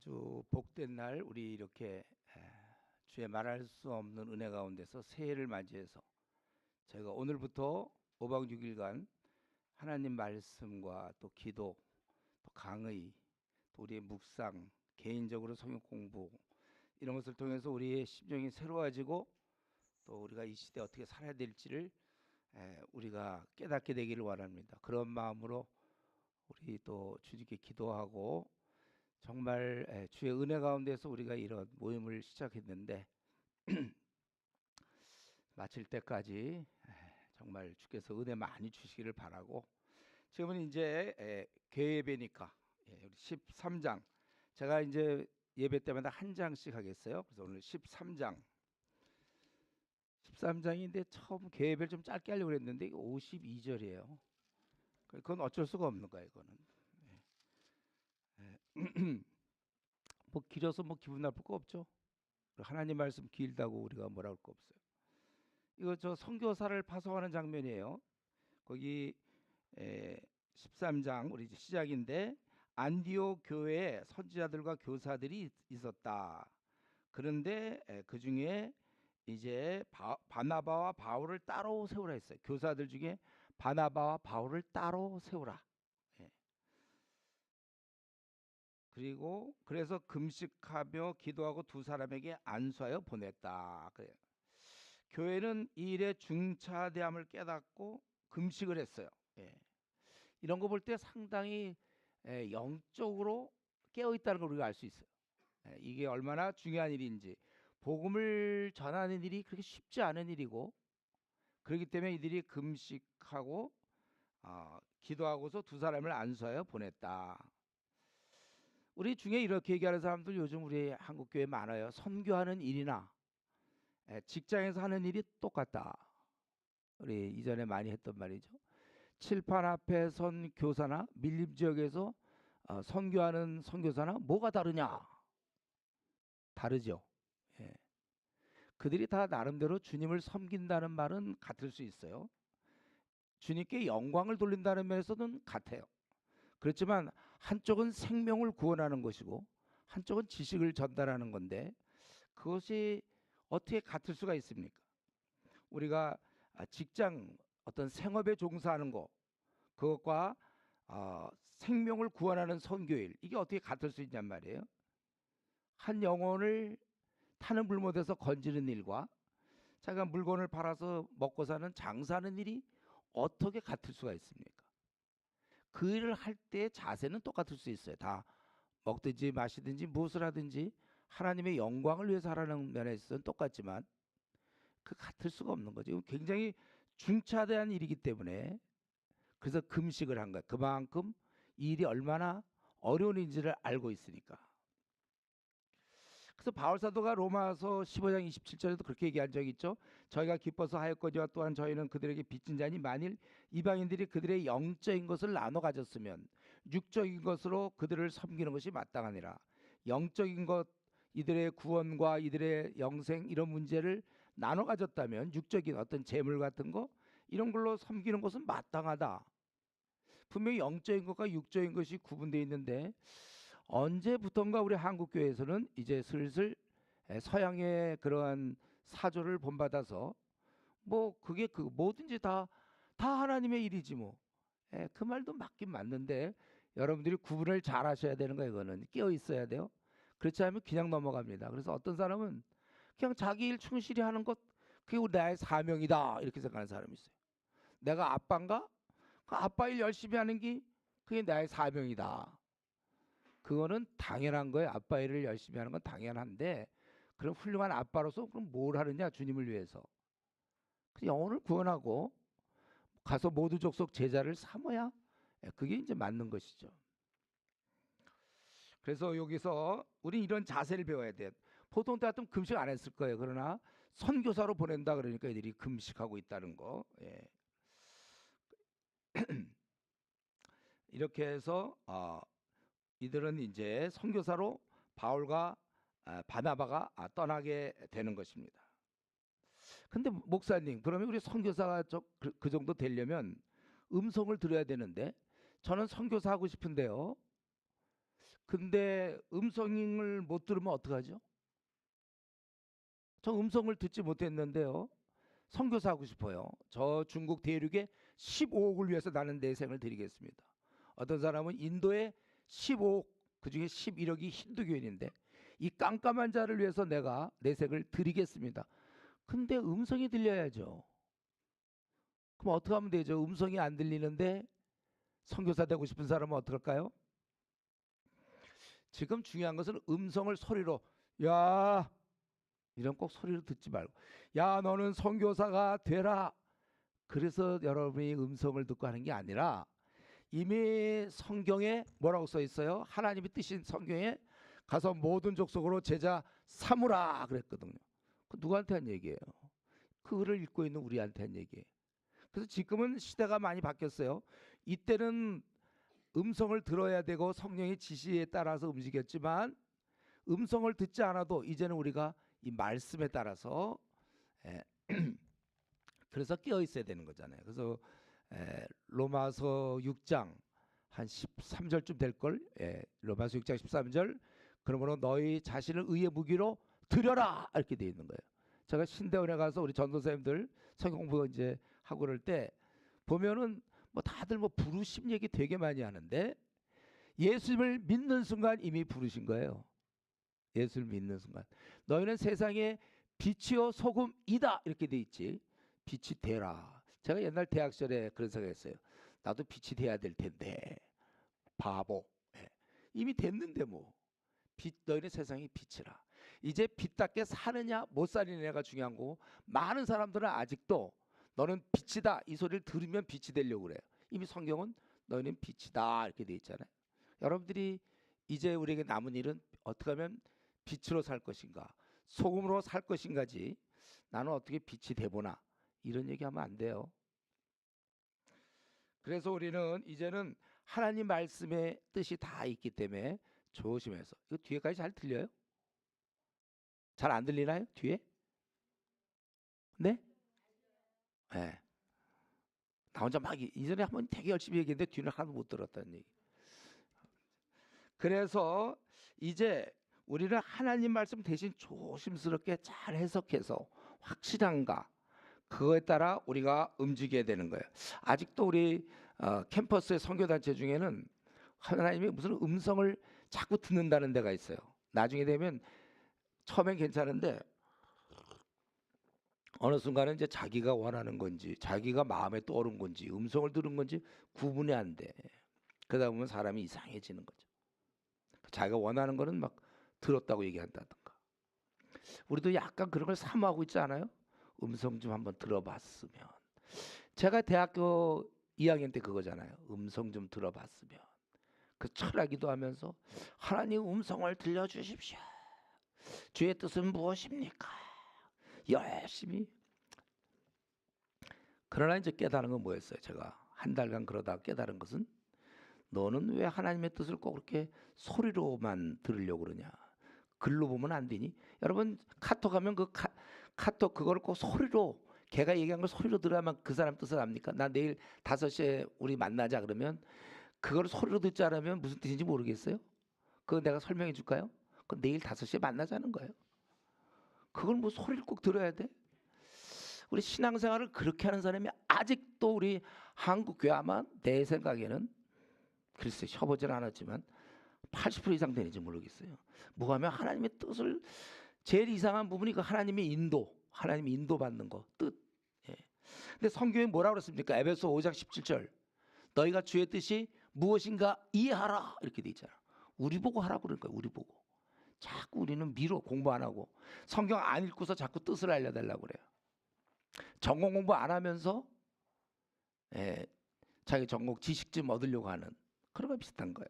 아주 복된 날 우리 이렇게 주의 말할 수 없는 은혜 가운데서 새해를 맞이해서 저희가 오늘부터 5박 6일간 하나님 말씀과 또 기도, 또 강의, 또 우리의 묵상, 개인적으로 성경 공부 이런 것을 통해서 우리의 심정이 새로워지고 또 우리가 이 시대에 어떻게 살아야 될지를 우리가 깨닫게 되기를 원합니다. 그런 마음으로 우리 또 주님께 기도하고 정말 주의 은혜 가운데서 우리가 이런 모임을 시작했는데 마칠 때까지 정말 주께서 은혜 많이 주시기를 바라고, 지금은 이제 교회 예배니까 우리 13장 제가 이제 예배 때마다 한 장씩 하겠어요. 그래서 오늘 13장인데 처음 교회 예배를 좀 짧게 하려고 했는데 이거 52절이에요. 그건 어쩔 수가 없는 거예요. 이거는 뭐 길어서 뭐 기분 나쁠 거 없죠. 하나님 말씀 길다고 우리가 뭐라 할 거 없어요. 이거 저 선교사를 파송하는 장면이에요. 거기 13장 우리 시작인데, 안디옥 교회에 선지자들과 교사들이 있었다. 그런데 그 중에 이제 바나바와 바울을 따로 세우라 했어요. 교사들 중에 바나바와 바울을 따로 세우라. 그리고 그래서 금식하며 기도하고 두 사람에게 안수하여 보냈다. 그래요. 교회는 이 일의 중차대함을 깨닫고 금식을 했어요. 이런 거 볼 때 상당히 영적으로 깨어 있다는 걸 우리가 알 수 있어요. 이게 얼마나 중요한 일인지, 복음을 전하는 일이 그렇게 쉽지 않은 일이고, 그렇기 때문에 이들이 금식하고 기도하고서 두 사람을 안수하여 보냈다. 우리 중에 이렇게 얘기하는 사람들 요즘 우리 한국 교회에 많아요. 선교하는 일이나 직장에서 하는 일이 똑같다. 우리 이전에 많이 했던 말이죠. 칠판 앞에 선 교사나 밀림 지역에서 선교하는 선교사나 뭐가 다르냐? 다르죠. 그들이 다 나름대로 주님을 섬긴다는 말은 같을 수 있어요. 주님께 영광을 돌린다는 면에서는 같아요. 그렇지만 한쪽은 생명을 구원하는 것이고 한쪽은 지식을 전달하는 건데, 그것이 어떻게 같을 수가 있습니까? 우리가 직장 어떤 생업에 종사하는 것, 그것과 생명을 구원하는 선교일, 이게 어떻게 같을 수 있냔 말이에요. 한 영혼을 타는 불못에서 건지는 일과 자기가 물건을 팔아서 먹고 사는 장사하는 일이 어떻게 같을 수가 있습니까? 그 일을 할 때 자세는 똑같을 수 있어요. 다 먹든지 마시든지 무엇을 하든지 하나님의 영광을 위해서 하라는 면에 있어서는 똑같지만 그 같을 수가 없는 거죠. 굉장히 중차대한 일이기 때문에 그래서 금식을 한 거예요. 그만큼 이 일이 얼마나 어려운 일인지를 알고 있으니까. 그래서 바울 사도가 로마서 15장 27절에도 그렇게 얘기한 적이 있죠. 저희가 기뻐서 하였거니와 또한 저희는 그들에게 빚진 자니 만일 이방인들이 그들의 영적인 것을 나눠 가졌으면 육적인 것으로 그들을 섬기는 것이 마땅하니라. 영적인 것, 이들의 구원과 이들의 영생 이런 문제를 나눠 가졌다면 육적인 어떤 재물 같은 거 이런 걸로 섬기는 것은 마땅하다. 분명히 영적인 것과 육적인 것이 구분되어 있는데, 언제부턴가 우리 한국 교회에서는 이제 슬슬 서양의 그러한 사조를 본받아서 뭐 그게 그 뭐든지 다 하나님의 일이지 뭐. 그 말도 맞긴 맞는데 여러분들이 구분을 잘 하셔야 되는 거예요. 이거는 깨어 있어야 돼요. 그렇지 않으면 그냥 넘어갑니다. 그래서 어떤 사람은 그냥 자기 일 충실히 하는 것, 그게 나의 사명이다 이렇게 생각하는 사람이 있어요. 내가 아빠인가? 그 아빠 일 열심히 하는 게 그게 나의 사명이다. 그거는 당연한 거예요. 아빠 일을 열심히 하는 건 당연한데, 그럼 훌륭한 아빠로서 그럼 뭘 하느냐? 주님을 위해서 영혼을 구원하고 가서 모두 족속 제자를 삼아야 그게 이제 맞는 것이죠. 그래서 여기서 우리 이런 자세를 배워야 돼. 보통 때 같으면 금식 안 했을 거예요. 그러나 선교사로 보낸다 그러니까 이들이 금식하고 있다는 거. 이렇게 해서 이들은 이제 선교사로 바울과 바나바가 떠나게 되는 것입니다. 근데 목사님, 그러면 우리 선교사가 그 정도 되려면 음성을 들어야 되는데, 저는 선교사 하고 싶은데요. 근데 음성을 못 들으면 어떡하죠? 저 음성을 듣지 못했는데요. 선교사 하고 싶어요. 저 중국 대륙의 15억을 위해서 나는 내 생을 드리겠습니다. 어떤 사람은 인도의 15억, 그중에 11억이 힌두교인인데 이 깜깜한 자를 위해서 내가 내 생을 드리겠습니다. 근데 음성이 들려야죠. 그럼 어떻게 하면 되죠? 음성이 안 들리는데 선교사 되고 싶은 사람은 어떡할까요? 지금 중요한 것은 음성을 소리로, 야, 이런 꼭 소리로 듣지 말고, 야, 너는 선교사가 되라. 그래서 여러분이 음성을 듣고 하는 게 아니라 이미 성경에 뭐라고 써 있어요? 하나님이 뜻인 성경에 가서 모든 족속으로 제자 삼으라 그랬거든요. 그 누구한테 한 얘기예요? 그 글을 읽고 있는 우리한테 한 얘기예요. 그래서 지금은 시대가 많이 바뀌었어요. 이때는 음성을 들어야 되고 성령의 지시에 따라서 움직였지만 음성을 듣지 않아도 이제는 우리가 이 말씀에 따라서 에, 그래서 깨어 있어야 되는 거잖아요. 그래서 로마서 6장 한 13절쯤 될 걸. 로마서 6장 13절. 그러므로 너희 자신을 의의 무기로 드려라 이렇게 돼 있는 거예요. 제가 신대원에 가서 우리 전도사님들 성경 공부 이제 하고 그럴 때 보면은 뭐 다들 뭐 부르심 얘기 되게 많이 하는데 예수님을 믿는 순간 이미 부르신 거예요. 예수를 믿는 순간 너희는 세상의 빛이요 소금이다 이렇게 돼 있지. 빛이 되라. 제가 옛날 대학 시절에 그런 생각했어요. 나도 빛이 돼야 될 텐데 바보. 이미 됐는데 뭐. 빛, 너희는 세상의 빛이라. 이제 빛답게 사느냐 못 사느냐가 중요한 거고 많은 사람들은 아직도 너는 빛이다 이 소리를 들으면 빛이 되려고 그래요. 이미 성경은 너희는 빛이다 이렇게 돼 있잖아요. 여러분들이 이제 우리에게 남은 일은 어떻게 하면 빛으로 살 것인가 소금으로 살 것인가지 나는 어떻게 빛이 돼보나 이런 얘기하면 안 돼요. 그래서 우리는 이제는 하나님 말씀의 뜻이 다 있기 때문에 조심해서. 이거 뒤에까지 잘 들려요? 잘 안 들리나요? 뒤에? 네? 네. 나 혼자 막 이전에 한번 되게 열심히 얘기했는데 뒤는 하나도 못 들었다는 얘기. 그래서 이제 우리는 하나님 말씀 대신 조심스럽게 잘 해석해서 확실한가 그거에 따라 우리가 움직여야 되는 거예요. 아직도 우리 캠퍼스의 선교단체 중에는 하나님이 무슨 음성을 자꾸 듣는다는 데가 있어요. 나중에 되면 처음엔 괜찮은데 어느 순간은 이제 자기가 원하는 건지 자기가 마음에 떠오른 건지 음성을 들은 건지 구분이 안 돼. 그러다 보면 사람이 이상해지는 거죠. 자기가 원하는 거는 막 들었다고 얘기한다든가. 우리도 약간 그런 걸 사모하고 있지 않아요? 음성 좀 한번 들어봤으면. 제가 대학교 2학년 때 그거잖아요. 음성 좀 들어봤으면. 그 철학기도 하면서 하나님 음성을 들려주십시오. 주의 뜻은 무엇입니까? 열심히. 그러나 이제 깨달은 건 뭐였어요? 제가 한 달간 그러다 깨달은 것은 너는 왜 하나님의 뜻을 꼭 그렇게 소리로만 들으려고 그러냐? 글로 보면 안 되니? 여러분 카톡 하면 그 카톡 그거를 꼭 소리로 걔가 얘기한 걸 소리로 들어야만 그 사람 뜻을 압니까? 나 내일 5시에 우리 만나자 그러면 그걸 소리로 듣지 않으면 무슨 뜻인지 모르겠어요? 그거 내가 설명해 줄까요? 그 내일 5시에 만나자는 거예요. 그걸 뭐 소리를 꼭 들어야 돼? 우리 신앙생활을 그렇게 하는 사람이 아직도 우리 한국 교회 아마 내 생각에는 글쎄 쳐보진 않았지만 80% 이상 되는지 모르겠어요. 뭐하면 하나님의 뜻을 제일 이상한 부분이 그 하나님의 인도, 하나님이 인도받는 거 뜻. 예. 근데 성경에 뭐라고 그랬습니까? 에베소 5장 17절 너희가 주의 뜻이 무엇인가 이해하라 이렇게 돼 있잖아. 우리 보고 하라고 그러는 거야. 우리 보고. 자꾸 우리는 미뤄 공부 안 하고 성경 안 읽고서 자꾸 뜻을 알려달라고 그래요. 전공 공부 안 하면서 자기 전공 지식 좀 얻으려고 하는 그런 거 비슷한 거예요.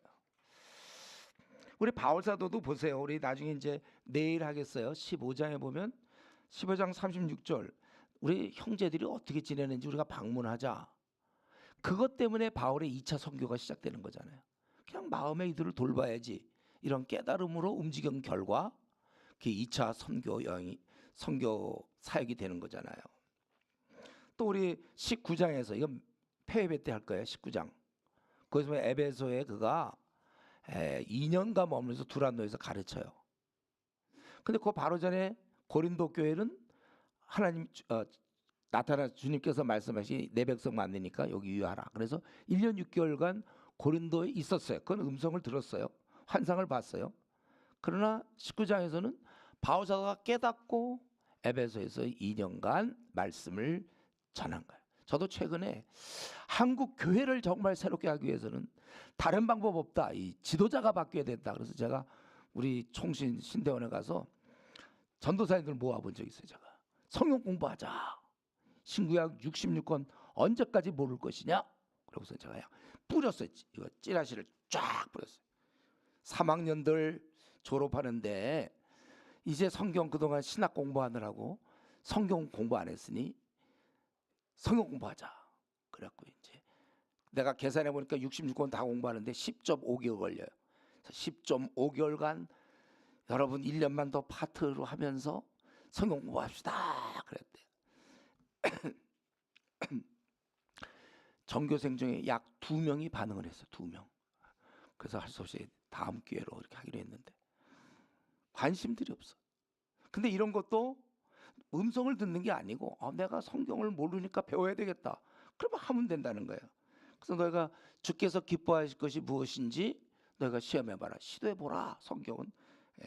우리 바울 사도도 보세요. 우리 나중에 이제 내일 하겠어요. 15장에 보면 15장 36절 우리 형제들이 어떻게 지내는지 우리가 방문하자. 그것 때문에 바울의 2차 선교가 시작되는 거잖아요. 그냥 마음의 이들을 돌봐야지. 이런 깨달음으로 움직인 결과 그 2차 선교 여행이 선교 사역이 되는 거잖아요. 또 우리 19장에서 이건 폐회배 때 할 거예요. 19장. 거기서 에베소에 그가 2년간 머물면서 두란노에서 가르쳐요. 근데 그 바로 전에 고린도 교회는 하나님 나타나 주님께서 말씀하신 내 백성 만드니까 여기 유하라. 그래서 1년 6개월간 고린도에 있었어요. 그건 음성을 들었어요. 환상을 봤어요. 그러나 19장에서는 바울 사도가 깨닫고 에베소에서 2년간 말씀을 전한 거예요. 저도 최근에 한국 교회를 정말 새롭게 하기 위해서는 다른 방법 없다. 이 지도자가 바뀌어야 된다. 그래서 제가 우리 총신 신대원에 가서 전도사님들 모아본 적이 있어요. 제가 성경 공부하자. 신구약 66권 언제까지 모를 것이냐? 그러고서 제가 뿌렸어요. 이거 찌라시를 쫙 뿌렸어요. 3학년들 졸업하는데 이제 성경 그동안 신학 공부하느라고 성경 공부 안 했으니 성경 공부하자. 그래갖고 이제 내가 계산해 보니까 66권 다 공부하는데 10.5개월 걸려요. 10.5개월간 여러분 1년만 더 파트로 하면서 성경 공부합시다. 그랬대. 전교생 중에 약 2명이 반응을 했어요. 2명. 그래서 할 수 없이 다음 기회로 이렇게 하기로 했는데 관심들이 없어. 근데 이런 것도 음성을 듣는 게 아니고 내가 성경을 모르니까 배워야 되겠다. 그러면 하면 된다는 거예요. 그래서 너희가 주께서 기뻐하실 것이 무엇인지 너희가 시험해봐라. 시도해보라. 성경은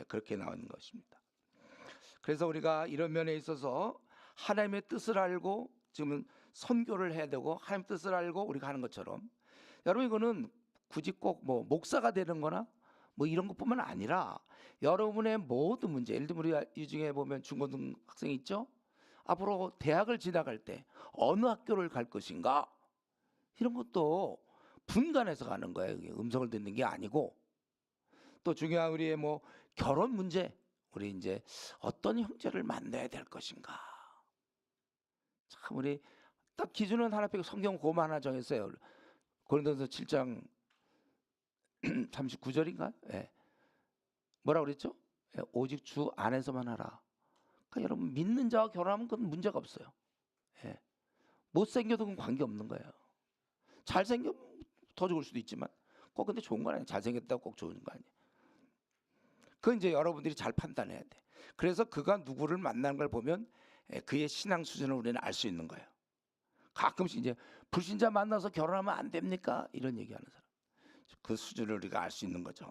그렇게 나오는 것입니다. 그래서 우리가 이런 면에 있어서 하나님의 뜻을 알고 지금은 선교를 해야 되고 하나님의 뜻을 알고 우리가 하는 것처럼 여러분 이거는 굳이 꼭 뭐 목사가 되는 거나 뭐 이런 것뿐만 아니라 여러분의 모든 문제, 예를 들면 우리 이 중에 보면 중고등 학생이 있죠. 앞으로 대학을 지나갈 때 어느 학교를 갈 것인가 이런 것도 분간해서 가는 거예요. 음성을 듣는 게 아니고 또 중요한 우리의 뭐 결혼 문제, 우리 이제 어떤 형제를 만나야 될 것인가. 참 우리 딱 기준은 하나 빼고 성경 고만 하나 정했어요. 고린도서 7장 39절인가? 예. 뭐라고 그랬죠? 예, 오직 주 안에서만 하라. 그러니까 여러분 믿는 자와 결혼하면 그건 문제가 없어요. 예. 못생겨도 그건 관계없는 거예요. 잘생기면 더 좋을 수도 있지만 꼭 근데 좋은 건 아니에요. 잘생겼다고 꼭 좋은 거 아니에요. 그건 이제 여러분들이 잘 판단해야 돼. 그래서 그가 누구를 만나는 걸 보면 그의 신앙 수준을 우리는 알 수 있는 거예요. 가끔씩 이제 불신자 만나서 결혼하면 안 됩니까? 이런 얘기하는 사람. 그 수준을 우리가 알 수 있는 거죠.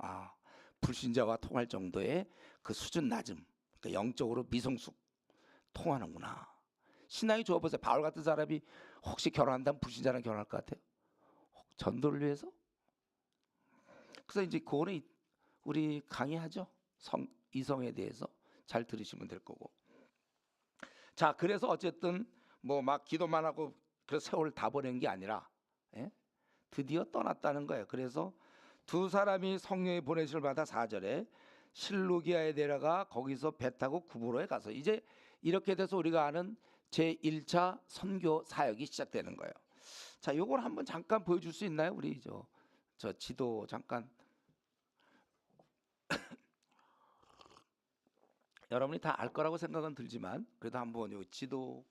불신자와 통할 정도의 그 수준 낮음. 그러니까 영적으로 미성숙 통하는구나. 신앙이 좋아 보세요. 바울 같은 사람이 혹시 결혼한다면 불신자랑 결혼할 것 같아요? 전도를 위해서? 그래서 이제 그거는 우리 강의하죠. 이성에 대해서 잘 들으시면 될 거고. 자, 그래서 어쨌든 뭐 막 기도만 하고 그 세월 다 보낸 게 아니라 드디어 떠났다는 거예요. 그래서 두 사람이 성령의 보내심을 받아 4절에 실루기아에 내려가 거기서 배 타고 구브로에 가서 이제 이렇게 돼서 우리가 아는 제1차 선교 사역이 시작되는 거예요. 자, 요걸 한번 잠깐 보여줄 수 있나요? 우리 저 지도 잠깐. 여러분이 다 알 거라고 생각은 들지만 그래도 한번 요 지도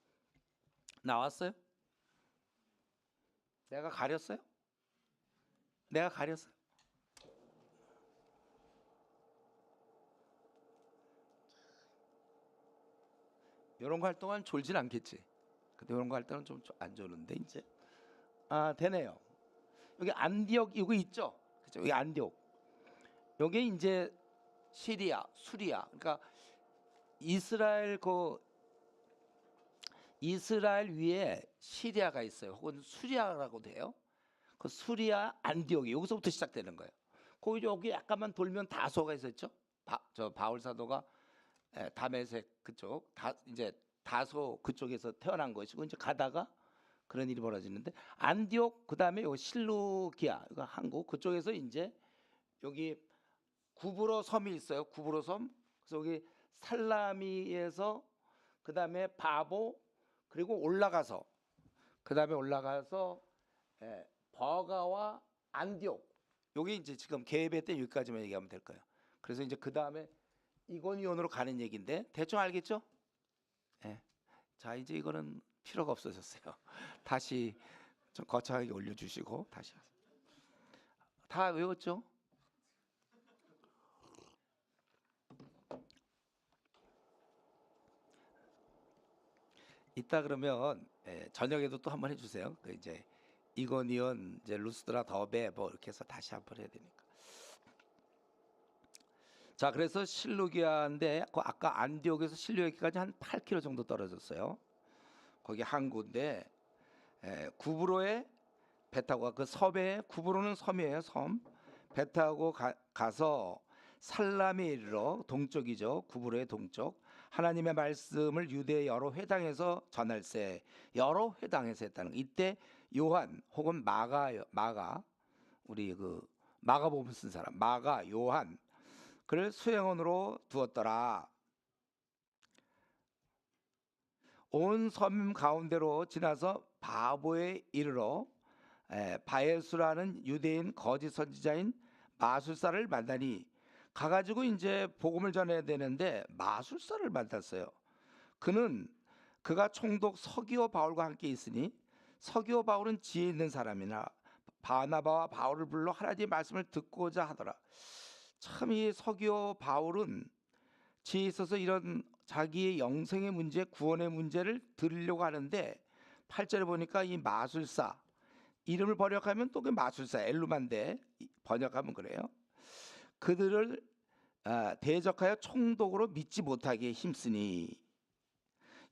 나왔어요? 내가 가렸어요? 내가 가렸어요? 이런 거 할 동안 졸진 않겠지. 근데 이런 거 할 때는 좀 안 졸는데 이제 되네요. 여기 안디옥 이거 있죠? 그죠? 여기 안디옥. 여기 이제 시리아, 수리아. 그러니까 이스라엘 위에 시리아가 있어요. 혹은 수리아라고 돼요. 그 수리아 안디옥이 여기서부터 시작되는 거예요. 거기 여기 약간만 돌면 다소가 있었죠. 저 바울 사도가 다메섹 그쪽 이제 다소 그쪽에서 태어난 것이고 이제 가다가 그런 일이 벌어지는데 안디옥 그다음에 요 실루기아 이거 한국 그쪽에서 이제 여기 구브로 섬이 있어요. 구브로 섬. 그래서 여기 살라미에서 그다음에 바보 그리고 올라가서 그다음에 올라가서 버가와 안디옥 여기 이제 지금 계획 때 여기까지만 얘기하면 될 거예요. 그래서 이제 그다음에 이고니온으로 가는 얘기인데 대충 알겠죠? 자 이제 이거는 필요가 없어졌어요. 다시 좀 거창하게 올려주시고 다시 다 외웠죠? 이따 그러면 저녁에도 또 한번 해주세요. 그 이제 이고니온, 이제 루스드라, 더베 뭐 이렇게 해서 다시 한번 해야 되니까. 자, 그래서 실루기아인데 그 아까 안디옥에서 실루기아까지 한 8km 정도 떨어졌어요. 거기 항구인데 구브로에 배 타고 그 섬에, 구브로는 섬이에요. 섬. 배 타고 가서 살람에 이르러, 동쪽이죠. 구브로의 동쪽. 하나님의 말씀을 유대 여러 회당에서 전할세. 여러 회당에서 했다는 거. 이때 요한 혹은 마가 우리 그 마가복음 쓴 사람 마가 요한 그를 수행원으로 두었더라. 온 섬 가운데로 지나서 바보에 이르러 바예수라는 유대인 거짓 선지자인 마술사를 만나니, 가가지고 이제 복음을 전해야 되는데 마술사를 만났어요. 그가 총독 서기오 바울과 함께 있으니, 서기오 바울은 지혜 있는 사람이나 바나바와 바울을 불러 하나님의 말씀을 듣고자 하더라. 참 이 서기오 바울은 지혜 있어서 이런 자기의 영생의 문제, 구원의 문제를 들으려고 하는데, 8절에 보니까 이 마술사 이름을 번역하면 또 그 마술사 엘루만데 번역하면 그래요. 그들을 대적하여 총독으로 믿지 못하게 힘쓰니,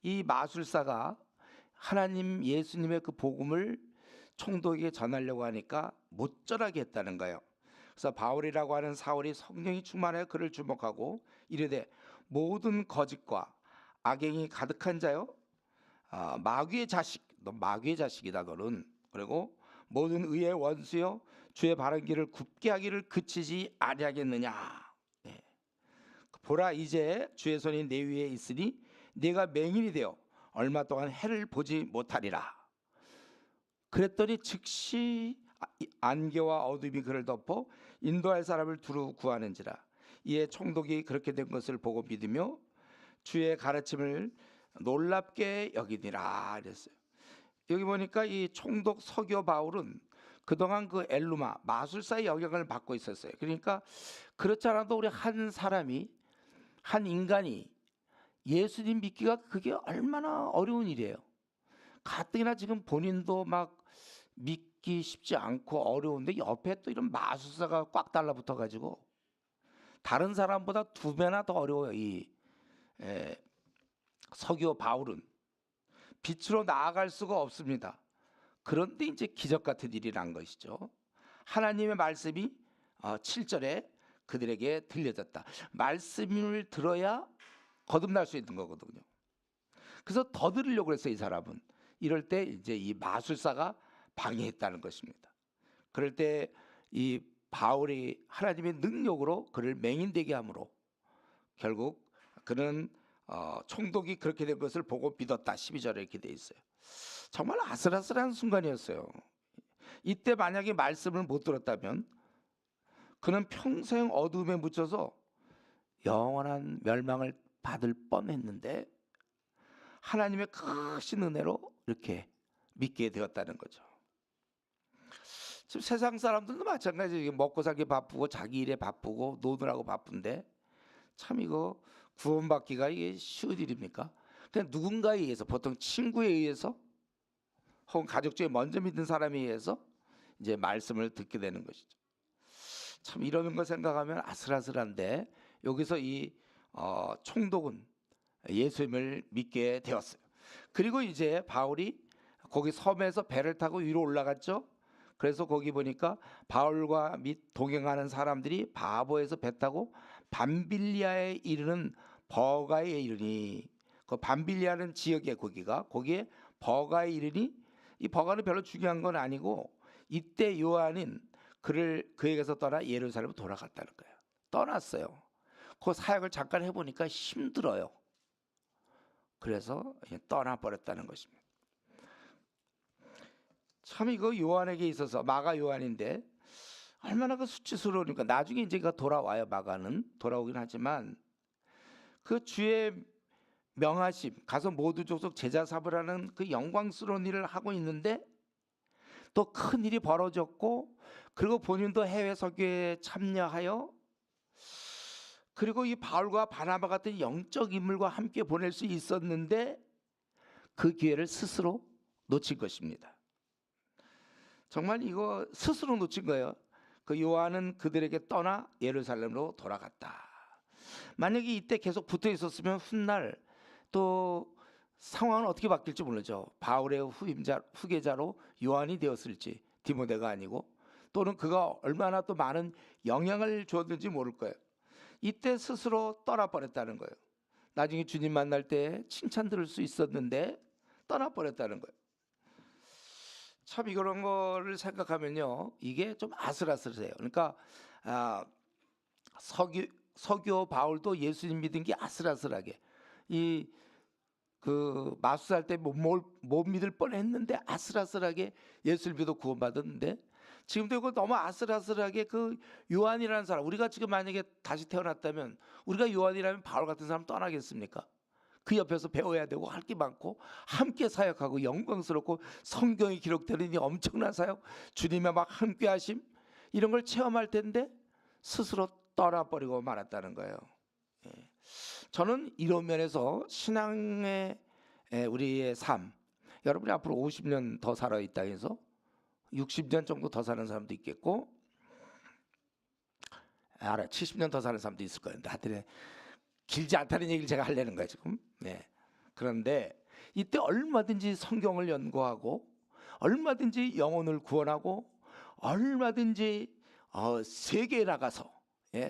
이 마술사가 하나님 예수님의 그 복음을 총독에게 전하려고 하니까 못 전하게 했다는 거예요. 그래서 바울이라고 하는 사울이 성령이 충만하여 그를 주목하고 이르되, 모든 거짓과 악행이 가득한 자요, 마귀의 자식, 너 마귀의 자식이다 너는. 그리고 모든 의의 원수요, 주의 바른 길을 굽게 하기를 그치지 아니하겠느냐. 보라, 이제 주의 손이 내 위에 있으니 네가 맹인이 되어 얼마 동안 해를 보지 못하리라. 그랬더니 즉시 안개와 어둠이 그를 덮어 인도할 사람을 두루 구하는지라. 이에 총독이 그렇게 된 것을 보고 믿으며 주의 가르침을 놀랍게 여기니라 그랬어요. 여기 보니까 이 총독 서기오 바울은 그동안 그 엘루마 마술사의 영향을 받고 있었어요. 그러니까 그렇지 않아도 우리 한 사람이, 한 인간이 예수님 믿기가 그게 얼마나 어려운 일이에요. 가뜩이나 지금 본인도 막 믿기 쉽지 않고 어려운데 옆에 또 이런 마술사가 꽉 달라붙어 가지고 다른 사람보다 2배나 더 어려워요. 이 서기오 바울은 빛으로 나아갈 수가 없습니다. 그런데 이제 기적 같은 일이 난 것이죠. 하나님의 말씀이 7절에 그들에게 들려졌다. 말씀을 들어야 거듭날 수 있는 거거든요. 그래서 더 들으려고 했어요, 이 사람은. 이럴 때 이제 이 마술사가 방해했다는 것입니다. 그럴 때 이 바울이 하나님의 능력으로 그를 맹인되게 함으로 결국 그는 총독이 그렇게 된 것을 보고 믿었다. 12절에 이렇게 돼 있어요. 정말 아슬아슬한 순간이었어요. 이때 만약에 말씀을 못 들었다면 그는 평생 어둠에 묻혀서 영원한 멸망을 받을 뻔했는데, 하나님의 크신 은혜로 이렇게 믿게 되었다는 거죠. 지금 세상 사람들도 마찬가지예요. 먹고 살기 바쁘고 자기 일에 바쁘고 노느라고 바쁜데, 참 이거 구원받기가 이게 쉬운 일입니까? 그냥 누군가에 의해서, 보통 친구에 의해서 혹은 가족 중에 먼저 믿는 사람에 의해서 이제 말씀을 듣게 되는 것이죠. 참 이러는 거 생각하면 아슬아슬한데, 여기서 이 총독은 예수님을 믿게 되었어요. 그리고 이제 바울이 거기 섬에서 배를 타고 위로 올라갔죠. 그래서 거기 보니까 바울과 및 동행하는 사람들이 바보에서 배 타고 밤빌리아에 이르는 버가에 이르니, 그 밤빌리아는 지역에 거기에 버가에 이르니, 이 버가는 별로 중요한 건 아니고, 이때 요한은 그에게서 떠나 예루살렘으로 돌아갔다는 거예요. 떠났어요. 그 사역을 잠깐 해보니까 힘들어요. 그래서 떠나버렸다는 것입니다. 참 이거 요한에게 있어서, 마가 요한인데 얼마나 그 수치스러우니까. 나중에 이제 그 돌아와요. 마가는 돌아오긴 하지만 그 주의 명하심, 가서 모두 족속 제자 삼으라는 그 영광스러운 일을 하고 있는데 또 큰 일이 벌어졌고, 그리고 본인도 해외 설교에 참여하여, 그리고 이 바울과 바나바 같은 영적 인물과 함께 보낼 수 있었는데 그 기회를 스스로 놓친 것입니다. 정말 이거 스스로 놓친 거예요. 그 요한은 그들에게 떠나 예루살렘으로 돌아갔다. 만약에 이때 계속 붙어 있었으면 훗날 또 상황은 어떻게 바뀔지 모르죠. 바울의 후계자로 요한이 되었을지, 디모데가 아니고, 또는 그가 얼마나 또 많은 영향을 줬는지 모를 거예요. 이때 스스로 떠나버렸다는 거예요. 나중에 주님 만날 때 칭찬 들을 수 있었는데 떠나버렸다는 거예요. 참 이런 거를 생각하면요, 이게 좀 아슬아슬해요. 그러니까 서교 바울도 예수님 믿은 게 아슬아슬하게, 그 마수살 때 못 믿을 뻔했는데 아슬아슬하게 예수를 믿어 구원받았는데, 지금도 이거 너무 아슬아슬하게 그 요한이라는 사람, 우리가 지금 만약에 다시 태어났다면 우리가 요한이라면 바울 같은 사람 떠나겠습니까? 그 옆에서 배워야 되고 할 게 많고 함께 사역하고 영광스럽고 성경이 기록되는 이 엄청난 사역, 주님의 막 함께 하심, 이런 걸 체험할 텐데 스스로 떠나버리고 말았다는 거예요. 저는 이런 면에서 신앙의 우리의 삶, 여러분이 앞으로 50년 더 살아 이 땅에서 60년 정도 더 사는 사람도 있겠고, 70년 더 사는 사람도 있을 거예요. 하여튼 길지 않다는 얘기를 제가 하려는 거예요 지금. 그런데 이때 얼마든지 성경을 연구하고, 얼마든지 영혼을 구원하고, 얼마든지 세계에 나가서,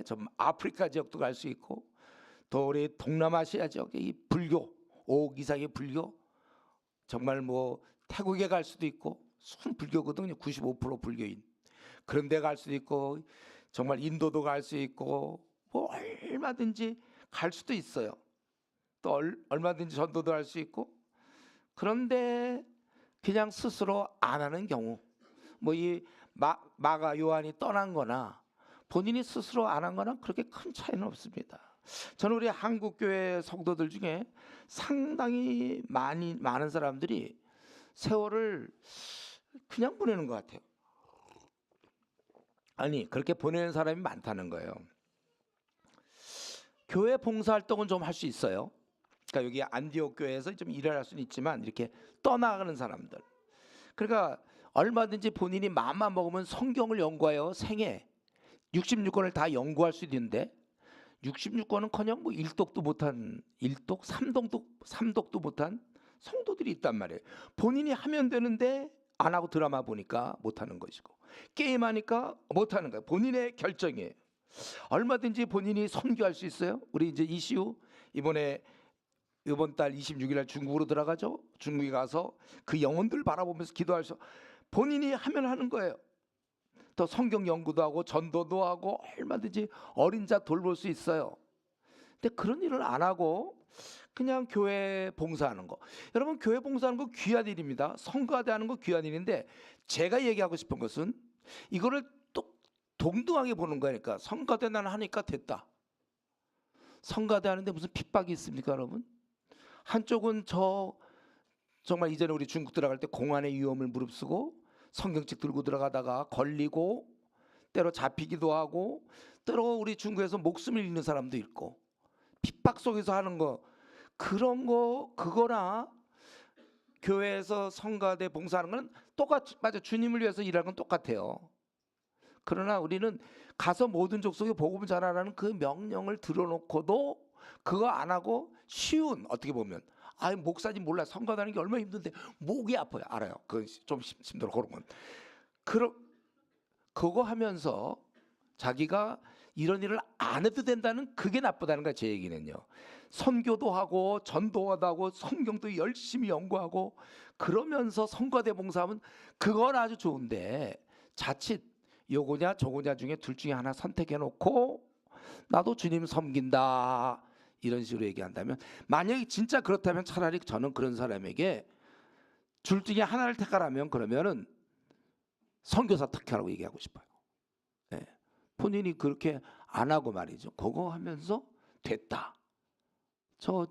좀 아프리카 지역도 갈 수 있고, 또 우리 동남아시아 지역의 이 불교, 5억 이상의 불교, 정말 뭐 태국에 갈 수도 있고, 순불교거든요. 95% 불교인. 그런 데 갈 수도 있고, 정말 인도도 갈 수 있고, 뭐 얼마든지 갈 수도 있어요. 또 얼마든지 전도도 할 수 있고. 그런데 그냥 스스로 안 하는 경우, 뭐 이 마가 요한이 떠난 거나 본인이 스스로 안 한 거나 그렇게 큰 차이는 없습니다. 저는 우리 한국교회 성도들 중에 상당히 많은 사람들이 세월을 그냥 보내는 것 같아요. 아니, 그렇게 보내는 사람이 많다는 거예요. 교회 봉사활동은 좀 할 수 있어요. 그러니까 여기 안디옥 교회에서 좀 일을 할 수는 있지만, 이렇게 떠나가는 사람들, 그러니까 얼마든지 본인이 마음만 먹으면 성경을 연구하여 생애 66권을 다 연구할 수 있는데, 66권은커녕 뭐 1독도 못한, 1독, 3독도 못한 성도들이 있단 말이에요. 본인이 하면 되는데 안 하고 드라마 보니까 못하는 것이고, 게임하니까 못하는 거예요. 본인의 결정이에요. 얼마든지 본인이 선교할 수 있어요. 우리 이제 이시우 이번 달 26일 날 중국으로 들어가죠. 중국에 가서 그 영혼들 바라보면서 기도할 수, 본인이 하면 하는 거예요. 또 성경 연구도 하고 전도도 하고 얼마든지 어린 자 돌볼 수 있어요. 근데 그런 일을 안 하고 그냥 교회 봉사하는 거, 여러분 교회 봉사하는 거 귀한 일입니다. 성가대 하는 거 귀한 일인데, 제가 얘기하고 싶은 것은 이거를 또 동등하게 보는 거니까, 성가대 나는 하니까 됐다. 성가대 하는데 무슨 핍박이 있습니까 여러분? 한쪽은 정말 이전에 우리 중국 들어갈 때 공안의 위험을 무릅쓰고 성경책 들고 들어가다가 걸리고 때로 잡히기도 하고, 때로 우리 중국에서 목숨을 잃는 사람도 있고, 핍박 속에서 하는 거, 그런 거, 그거나 교회에서 성가대 봉사하는 건 똑같이, 맞아, 주님을 위해서 일하는 건 똑같아요. 그러나 우리는 가서 모든 족속에 복음을 전하라는 그 명령을 들어놓고도 그거 안 하고 쉬운, 어떻게 보면 목사님 몰라, 성가다는 게 얼마나 힘든데 목이 아파요. 알아요. 그건 좀 힘들어. 그런 건 그거 하면서 자기가 이런 일을 안 해도 된다는, 그게 나쁘다는 거야. 제 얘기는요. 선교도 하고 전도도 하고 성경도 열심히 연구하고 그러면서 성가대 봉사하면 그건 아주 좋은데, 자칫 요거냐 저거냐 중에 둘 중에 하나 선택해 놓고 나도 주님 섬긴다 이런 식으로 얘기한다면, 만약에 진짜 그렇다면 차라리 저는 그런 사람에게 둘 중에 하나를 택하라면, 그러면은 선교사 택하라고 얘기하고 싶어요. 본인이 그렇게 안 하고 말이죠. 그거 하면서 됐다. 저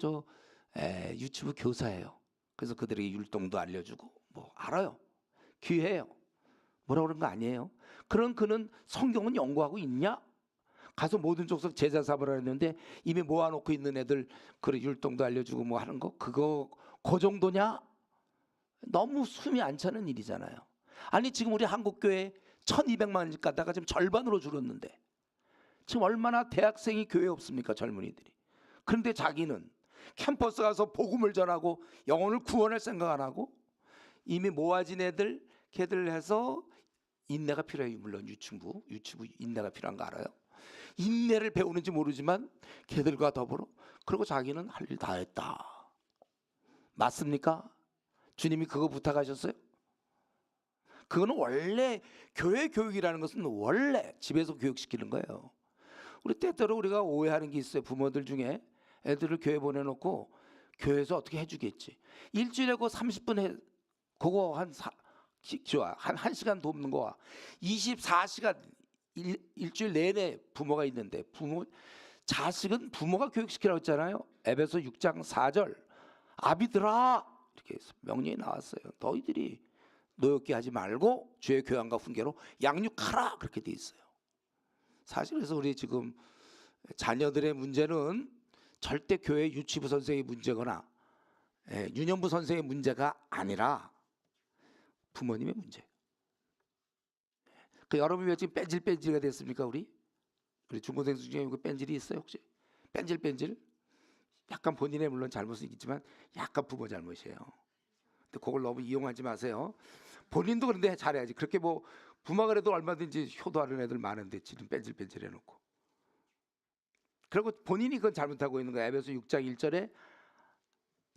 유튜브 교사예요. 그래서 그들에게 율동도 알려주고, 뭐 알아요. 귀해요. 뭐라 그런 거 아니에요. 그런 그는 성경은 연구하고 있냐? 가서 모든 족속 제자 삼으라 했는데 이미 모아놓고 있는 애들 그래 율동도 알려주고 뭐 하는 거, 그거 그 정도냐? 너무 숨이 안 차는 일이잖아요. 아니 지금 우리 한국교회 1200만 가다가 지금 절반으로 줄었는데 지금 얼마나 대학생이 교회에 없습니까? 젊은이들이. 그런데 자기는 캠퍼스 가서 복음을 전하고 영혼을 구원할 생각 안 하고 이미 모아진 애들 걔들 해서 인내가 필요해요. 물론 유튜브 인내가 필요한 거 알아요. 인내를 배우는지 모르지만 걔들과 더불어 그리고 자기는 할 일 다 했다. 맞습니까? 주님이 그거 부탁하셨어요? 그거는 원래 교회 교육이라는 것은 원래 집에서 교육시키는 거예요. 우리 때때로 우리가 오해하는 게 있어요. 부모들 중에 애들을 교회 보내놓고 교회에서 어떻게 해주겠지. 일주일에 그 30분 해 그거 한 1시간 돕는 거와 24시간 일주일 내내 부모가 있는데 자식은 부모가 교육시키라고 했잖아요. 에베소 6장 4절 아비들아 이렇게 명령이 나왔어요. 너희들이 노엽게 하지 말고 주의 교양과 훈계로 양육하라 그렇게 돼 있어요. 사실 그래서 우리 지금 자녀들의 문제는 절대 교회 유치부 선생의 문제거나 유년부 선생의 문제가 아니라 부모님의 문제. 그 여러분이 왜 지금 뺀질뺀질가 됐습니까? 우리 중고등학생 중에 뺀질이 있어요 혹시? 뺀질? 약간 본인의 물론 잘못은 있지만 약간 부모 잘못이에요. 근데 그걸 너무 이용하지 마세요. 본인도 그런데 잘해야지. 그렇게 뭐 부모가 그래도 얼마든지 효도하는 애들 많은데 지금 뺀질 해놓고. 그리고 본인이 그건 잘못하고 있는 거야. 에베소 6장 1절에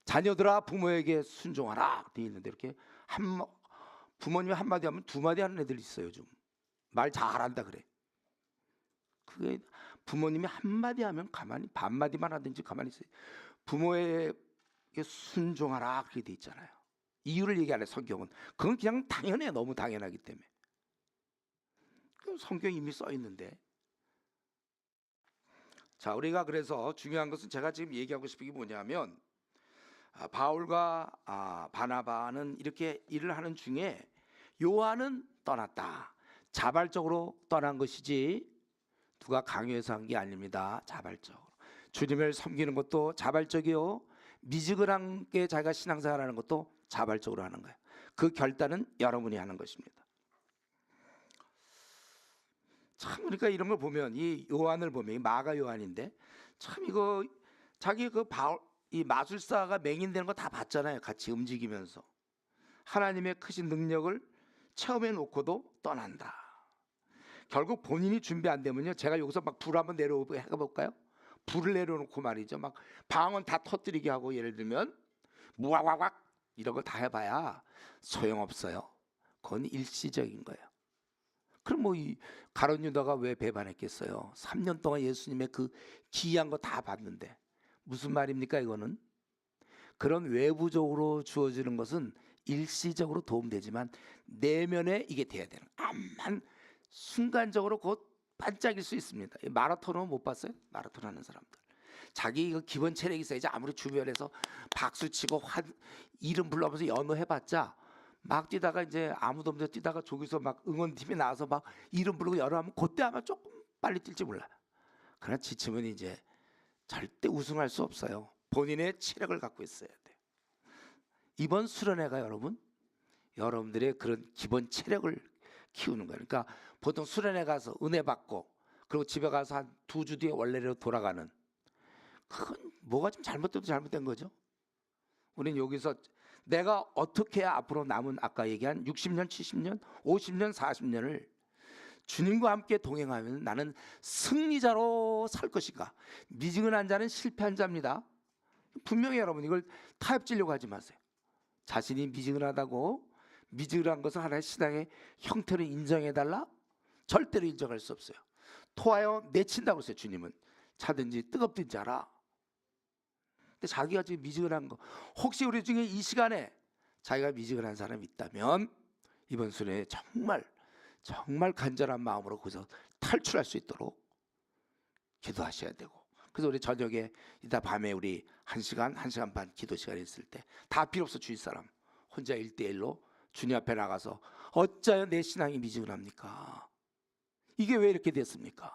자녀들아 부모에게 순종하라 되어 있는데 이렇게 부모님이 한마디 하면 두 마디 하는 애들 있어요. 요즘 말 잘한다 그래. 그게 부모님이 한마디 하면 가만히 반마디만 하든지 가만히 있어요. 부모에게 순종하라 그렇게 돼 있잖아요. 이유를 얘기 안 해. 성경은 그건 그냥 당연해. 너무 당연하기 때문에. 성경이 이미 써 있는데. 자, 우리가 그래서 중요한 것은 제가 지금 얘기하고 싶은 게 뭐냐면 바울과 바나바는 이렇게 일을 하는 중에 요한은 떠났다. 자발적으로 떠난 것이지 누가 강요해서 한 게 아닙니다. 자발적으로. 주님을 섬기는 것도 자발적이요. 미지근한 게 자기가 신앙생활하는 것도 자발적으로 하는 거예요. 그 결단은 여러분이 하는 것입니다. 참 그러니까 이런 걸 보면 이 요한을 보면 이 마가 요한인데 참 이거 자기 그 바울 이 마술사가 맹인되는 거 다 봤잖아요. 같이 움직이면서 하나님의 크신 능력을 체험해 놓고도 떠난다. 결국 본인이 준비 안 되면요. 제가 여기서 막 불 한번 내려오고 해볼까요? 불을 내려놓고 말이죠. 막 방언 다 터뜨리게 하고 예를 들면 무와와왁 이런 거 다 해봐야 소용없어요. 그건 일시적인 거예요. 그럼 뭐 이 가룟 유다가 왜 배반했겠어요? 3년 동안 예수님의 그 기이한 거 다 봤는데 무슨 말입니까? 이거는 그런 외부적으로 주어지는 것은 일시적으로 도움되지만 내면에 이게 돼야 되는 암만 순간적으로 곧 반짝일 수 있습니다. 마라톤은 못 봤어요? 마라톤 하는 사람들 자기 그 기본 체력이 있어야지. 아무리 주변에서 박수치고 이름 불러면서 연호해봤자 막 뛰다가 이제 아무도 없는데 뛰다가 저기서 막 응원팀이 나와서 막 이름 부르고 연호하면 그때 아마 조금 빨리 뛸지 몰라요. 그러나 지치면 이제 절대 우승할 수 없어요. 본인의 체력을 갖고 있어야 돼요. 이번 수련회가 여러분들의 그런 기본 체력을 키우는 거예요. 그러니까 보통 수련회 가서 은혜 받고 그리고 집에 가서 한 2주 뒤에 원래로 돌아가는 그건 뭐가 좀 잘못돼도 잘못된 거죠. 우리는 여기서 내가 어떻게 해야 앞으로 남은 아까 얘기한 60년, 70년, 50년, 40년을 주님과 함께 동행하면 나는 승리자로 살 것인가. 미지근한 자는 실패한 자입니다. 분명히 여러분 이걸 타협지려고 하지 마세요. 자신이 미지근하다고 미지근한 것을 하나의 신앙의 형태로 인정해달라? 절대로 인정할 수 없어요. 토하여 내친다고 했어요. 주님은 차든지 뜨겁든지 알아. 근데 자기가 지금 미지근한 거 혹시 우리 중에 이 시간에 자기가 미지근한 사람이 있다면 이번 수련회에 정말 간절한 마음으로 거기서 탈출할 수 있도록 기도하셔야 되고 그래서 우리 저녁에 이따 밤에 우리 1시간 반 기도 시간이 있을 때 다 필요 없어 주위 사람 혼자 1대1로 주님 앞에 나가서 어찌하여 내 신앙이 미지근합니까? 이게 왜 이렇게 됐습니까?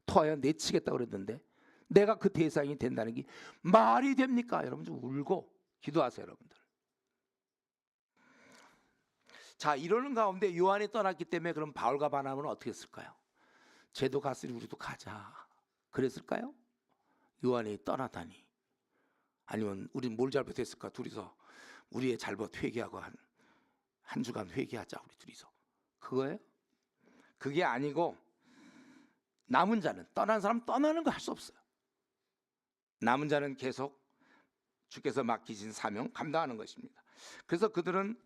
토하여 내치겠다고 그랬는데 내가 그 대상이 된다는 게 말이 됩니까? 여러분 좀 울고 기도하세요, 여러분들. 자, 이러는 가운데 요한이 떠났기 때문에 그럼 바울과 바나바는 어떻게 했을까요? 쟤도 갔으니 우리도 가자, 그랬을까요? 요한이 떠나다니. 아니면 우린 뭘 잘못했을까? 둘이서 우리의 잘못 회개하고 한 주간 회개하자, 우리 둘이서. 그거예요? 그게 아니고, 남은 자는, 떠난 사람 떠나는 거 할 수 없어요. 남은 자는 계속 주께서 맡기신 사명 감당하는 것입니다. 그래서 그들은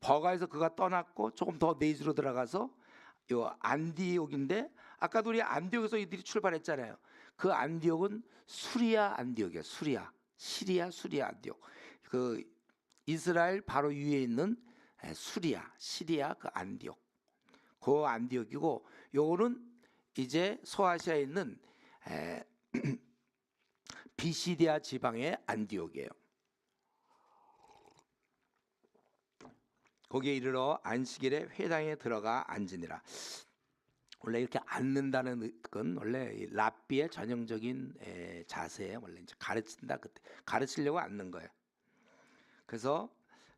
버가에서 그가 떠났고 조금 더 내지로 들어가서 요 안디옥인데, 아까도 우리 안디옥에서 이들이 출발했잖아요. 그 안디옥은 수리아 안디옥이에요. 시리아 안디옥. 그 이스라엘 바로 위에 있는 시리아 그 안디옥. 그 안디옥이고, 요거는 이제 소아시아에 있는 비시디아 지방의 안디옥이에요. 거기에 이르러 안식일에 회당에 들어가 앉으니라. 원래 이렇게 앉는다는 건 원래 랍비의 전형적인 자세에 원래 이제 가르친다, 그때 가르치려고 앉는 거예요. 그래서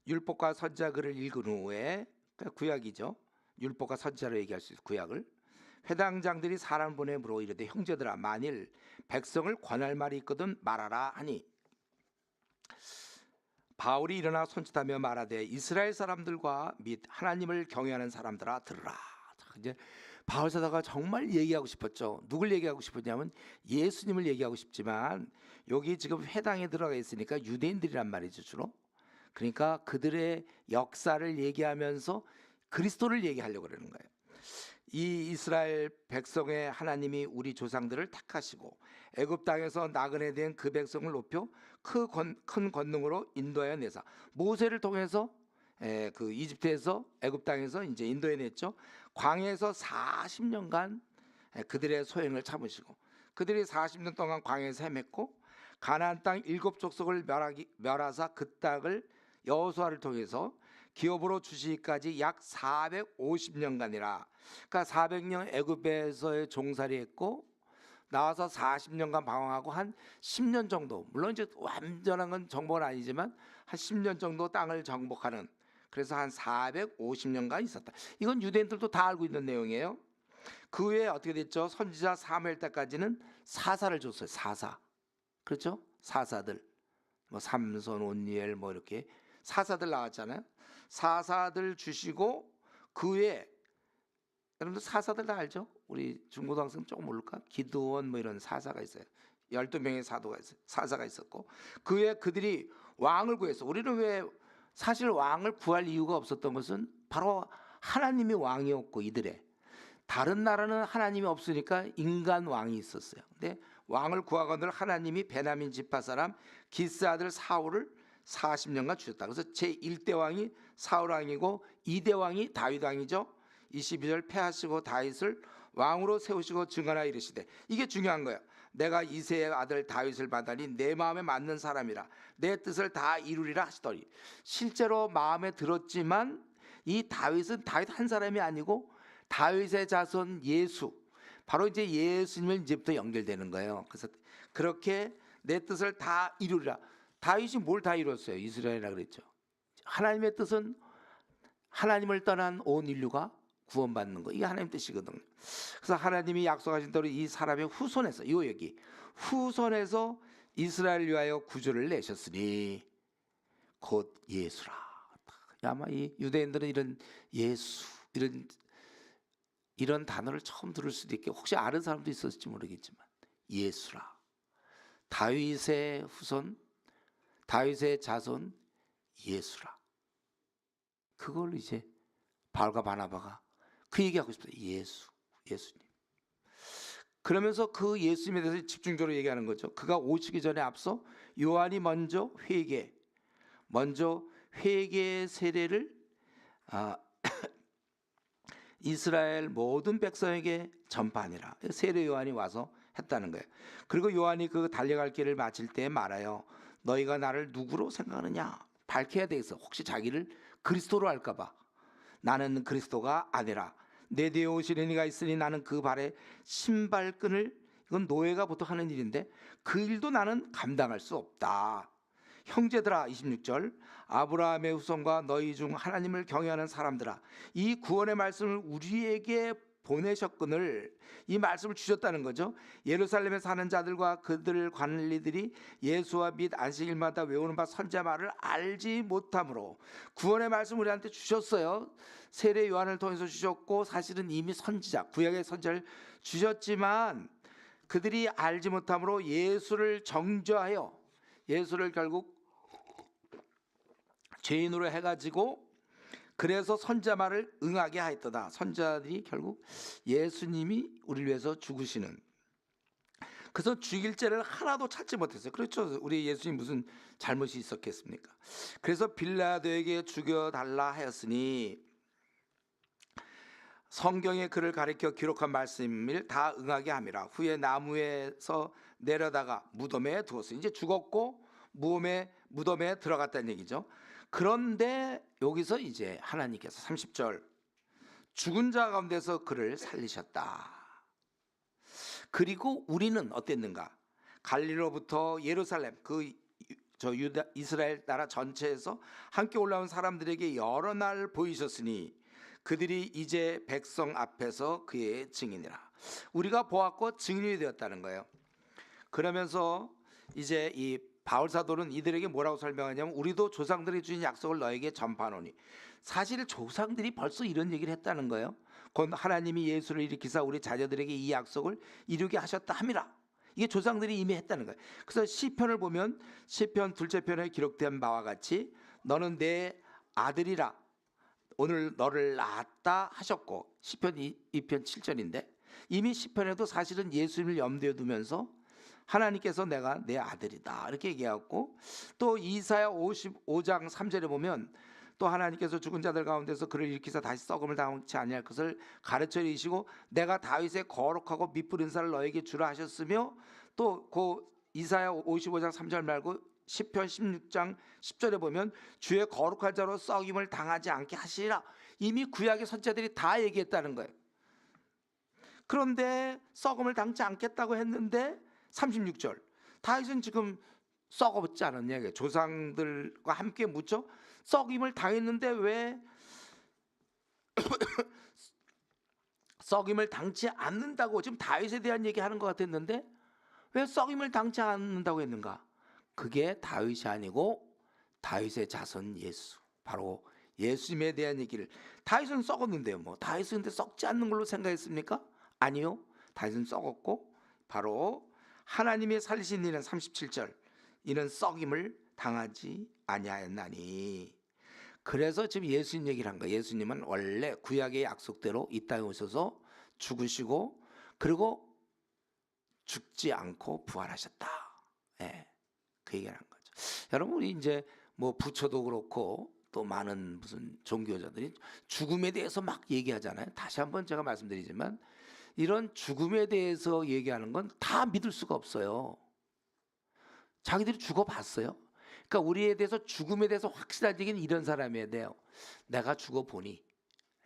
율법과 선지자글을 읽은 후에, 그러니까 구약이죠. 율법과 선지자로 얘기할 수 있어요. 구약을. 회당장들이 사람 보내 물어 이르되, 형제들아, 만일 백성을 권할 말이 있거든 말하라 하니, 바울이 일어나 손짓하며 말하되, 이스라엘 사람들과 및 하나님을 경외하는 사람들아 들으라. 이제 바울 사도가 정말 얘기하고 싶었죠. 누굴 얘기하고 싶었냐면 예수님을 얘기하고 싶지만, 여기 지금 회당에 들어가 있으니까 유대인들이란 말이죠, 주로. 그러니까 그들의 역사를 얘기하면서 그리스도를 얘기하려고 그러는 거예요. 이 이스라엘 백성의 하나님이 우리 조상들을 택하시고 애굽 땅에서 나그네 된 그 백성을 높여 큰 권능으로 인도하여 내사, 모세를 통해서 그 이집트에서 애굽 땅에서 이제 인도해 냈죠. 광야에서 40년간 그들의 소행을 참으시고, 그들이 40년 동안 광야에서 헤맸고, 가나안 땅 7족속을 멸하사 그 땅을 여호수아를 통해서 기업으로 주시기까지 약 450년간이라. 그러니까 400년 애굽에서의 종살이했고, 나와서 40년간 방황하고 한 10년 정도, 물론 이제 완전한 건 정복은 아니지만 한 10년 정도 땅을 정복하는, 그래서 한 450년간 있었다. 이건 유대인들도 다 알고 있는 내용이에요. 그 후에 어떻게 됐죠? 선지자 사무엘 때까지는 사사를 줬어요. 사사. 그렇죠? 사사들. 뭐 삼손, 온니엘 뭐 이렇게 사사들 나왔잖아요. 사사들 주시고, 그 후에 여러분들 사사들 다 알죠? 우리 중고등학생 조금 모를까? 기드온 뭐 이런 사사가 있어요. 12명의 사사가 있었고, 그 후에 그들이 왕을 구해서, 우리는 왜 사실 왕을 구할 이유가 없었던 것은 바로 하나님이 왕이었고, 이들의 다른 나라는 하나님이 없으니까 인간 왕이 있었어요. 근데 왕을 구하거늘 하나님이 베냐민 지파 사람 기스 아들 사울을 40년간 주셨다. 그래서 제1대 왕이 사울 왕이고 2대 왕이 다윗 왕이죠. 22절 패하시고 다윗을 왕으로 세우시고 증언하여 이르시되, 이게 중요한 거예요. 내가 이새의 아들 다윗을 받으니 내 마음에 맞는 사람이라 내 뜻을 다 이루리라 하시더니, 실제로 마음에 들었지만 이 다윗은 다윗 한 사람이 아니고 다윗의 자손 예수, 바로 이제 예수님을 이제부터 연결되는 거예요. 그래서 그렇게 내 뜻을 다 이루리라. 다윗이 뭘 다 이뤘어요? 이스라엘이라 그랬죠. 하나님의 뜻은 하나님을 떠난 온 인류가 구원받는 거, 이게 하나님 뜻이거든요. 그래서 하나님이 약속하신 대로 이 사람의 후손에서, 이 여기 후손에서 이스라엘 위하여 구주를 내셨으니 곧 예수라. 아마 이 유대인들은 이런 예수, 이런 단어를 처음 들을 수도 있고, 혹시 아는 사람도 있었을지 모르겠지만, 예수라. 다윗의 후손, 다윗의 자손 예수라. 그걸 이제 바울과 바나바가 그 얘기하고 싶어요. 예수님. 그러면서 그 예수님에 대해서 집중적으로 얘기하는 거죠. 그가 오시기 전에 앞서 요한이 먼저 회개 세례를 이스라엘 모든 백성에게 전파하니라. 세례 요한이 와서 했다는 거예요. 그리고 요한이 그 달려갈 길을 마칠 때 말하여, 너희가 나를 누구로 생각하느냐 밝혀야 되겠어. 혹시 자기를 그리스도로 할까 봐. 나는 그리스도가 아니라 내 뒤에 오시는 이가 있으니 나는 그 발에 신발끈을, 이건 노예가 보통 하는 일인데 그 일도 나는 감당할 수 없다. 형제들아, 26절, 아브라함의 후손과 너희 중 하나님을 경외하는 사람들아, 이 구원의 말씀을 우리에게 보내셨거늘, 이 말씀을 주셨다는 거죠. 예루살렘에 사는 자들과 그들 관리들이 예수와 및 안식일마다 외우는 바 선자 말을 알지 못함으로 구원의 말씀 우리한테 주셨어요. 세례 요한을 통해서 주셨고, 사실은 이미 선지자, 구약의 선지자를 주셨지만 그들이 알지 못함으로 예수를 정죄하여, 예수를 결국 죄인으로 해가지고, 그래서 선자 말을 응하게 하였도다. 선자들이 결국 예수님이 우리를 위해서 죽으시는, 그래서 죽일 죄를 하나도 찾지 못했어요. 그렇죠. 우리 예수님 무슨 잘못이 있었겠습니까? 그래서 빌라도에게 죽여달라 하였으니 성경에 그를 가리켜 기록한 말씀을 다 응하게 함이라. 후에 나무에서 내려다가 무덤에 두었어요. 이제 죽었고 무덤에 들어갔다는 얘기죠. 그런데 여기서 이제 하나님께서 30절, 죽은 자 가운데서 그를 살리셨다. 그리고 우리는 어땠는가? 갈릴리로부터 예루살렘, 유다 이스라엘 나라 전체에서 함께 올라온 사람들에게 여러 날 보이셨으니 그들이 이제 백성 앞에서 그의 증인이라. 우리가 보았고 증인이 되었다는 거예요. 그러면서 이제 이 바울 사도는 이들에게 뭐라고 설명하냐면, 우리도 조상들이 주신 약속을 너에게 전파하노니. 사실 조상들이 벌써 이런 얘기를 했다는 거예요. 곧 하나님이 예수를 일으키사 우리 자녀들에게 이 약속을 이루게 하셨다 함이라. 이게 조상들이 이미 했다는 거예요. 그래서 시편을 보면 시편 둘째 편에 기록된 바와 같이 너는 내 아들이라, 오늘 너를 낳았다 하셨고, 시편 2편 7절인데 이미 시편에도 사실은 예수님을 염두에 두면서 하나님께서 내가 내 아들이다 이렇게 얘기하고, 또 이사야 55장 3절에 보면 또 하나님께서 죽은 자들 가운데서 그를 일으키사 다시 썩음을 당치 아니할 것을 가르쳐 이시고 내가 다윗의 거룩하고 밑부른 인사를 너에게 주라 하셨으며, 또 그 이사야 55장 3절 말고 시편 16장 10절에 보면 주의 거룩한 자로 썩임을 당하지 않게 하시리라. 이미 구약의 선지자들이 다 얘기했다는 거예요. 그런데 썩음을 당치 않겠다고 했는데 36절, 다윗은 지금 썩었지 않았냐, 조상들과 함께 묻혀 썩임을 당했는데 왜 썩임을 당치 않는다고 지금 다윗에 대한 얘기하는 것 같았는데 왜 썩임을 당치 않는다고 했는가? 그게 다윗이 아니고 다윗의 자손 예수, 바로 예수님에 대한 얘기를. 다윗은 썩었는데요, 뭐 다윗은 근데 썩지 않는 걸로 생각했습니까? 아니요, 다윗은 썩었고 바로 하나님의 살리신 이는 37절, 이는 썩임을 당하지 아니하였나니. 그래서 지금 예수님 얘기를 한 거예요. 예수님은 원래 구약의 약속대로 이 땅에 오셔서 죽으시고 그리고 죽지 않고 부활하셨다. 예, 그 얘기를 한 거죠. 여러분, 우리 이제 뭐 부처도 그렇고 또 많은 무슨 종교자들이 죽음에 대해서 막 얘기하잖아요. 다시 한번 제가 말씀드리지만 이런 죽음에 대해서 얘기하는 건 다 믿을 수가 없어요. 자기들이 죽어봤어요. 그러니까 우리에 대해서, 죽음에 대해서 확실한 얘기는 이런 사람이어야 돼요. 내가 죽어보니,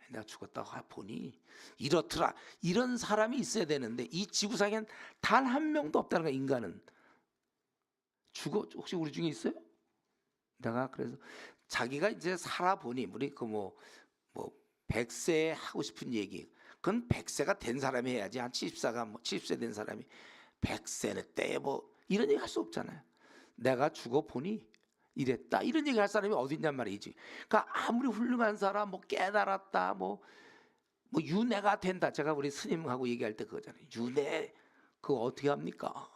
내가 죽었다고 보니 이렇더라, 이런 사람이 있어야 되는데 이 지구상엔 단 한 명도 없다는 거야. 인간은 혹시 우리 중에 있어요? 내가 그래서 자기가 이제 살아보니, 우리 뭐 100세에 하고 싶은 얘기, 그건 100세가 된 사람이 해야지. 한 70세 된 사람이 100세는 때 뭐 이런 얘기 할 수 없잖아요. 내가 죽어보니 이랬다, 이런 얘기 할 사람이 어디 있냔 말이지. 그러니까 아무리 훌륭한 사람, 뭐 깨달았다, 뭐 윤회가 된다, 제가 우리 스님하고 얘기할 때 그거잖아요. 윤회 그거 어떻게 합니까?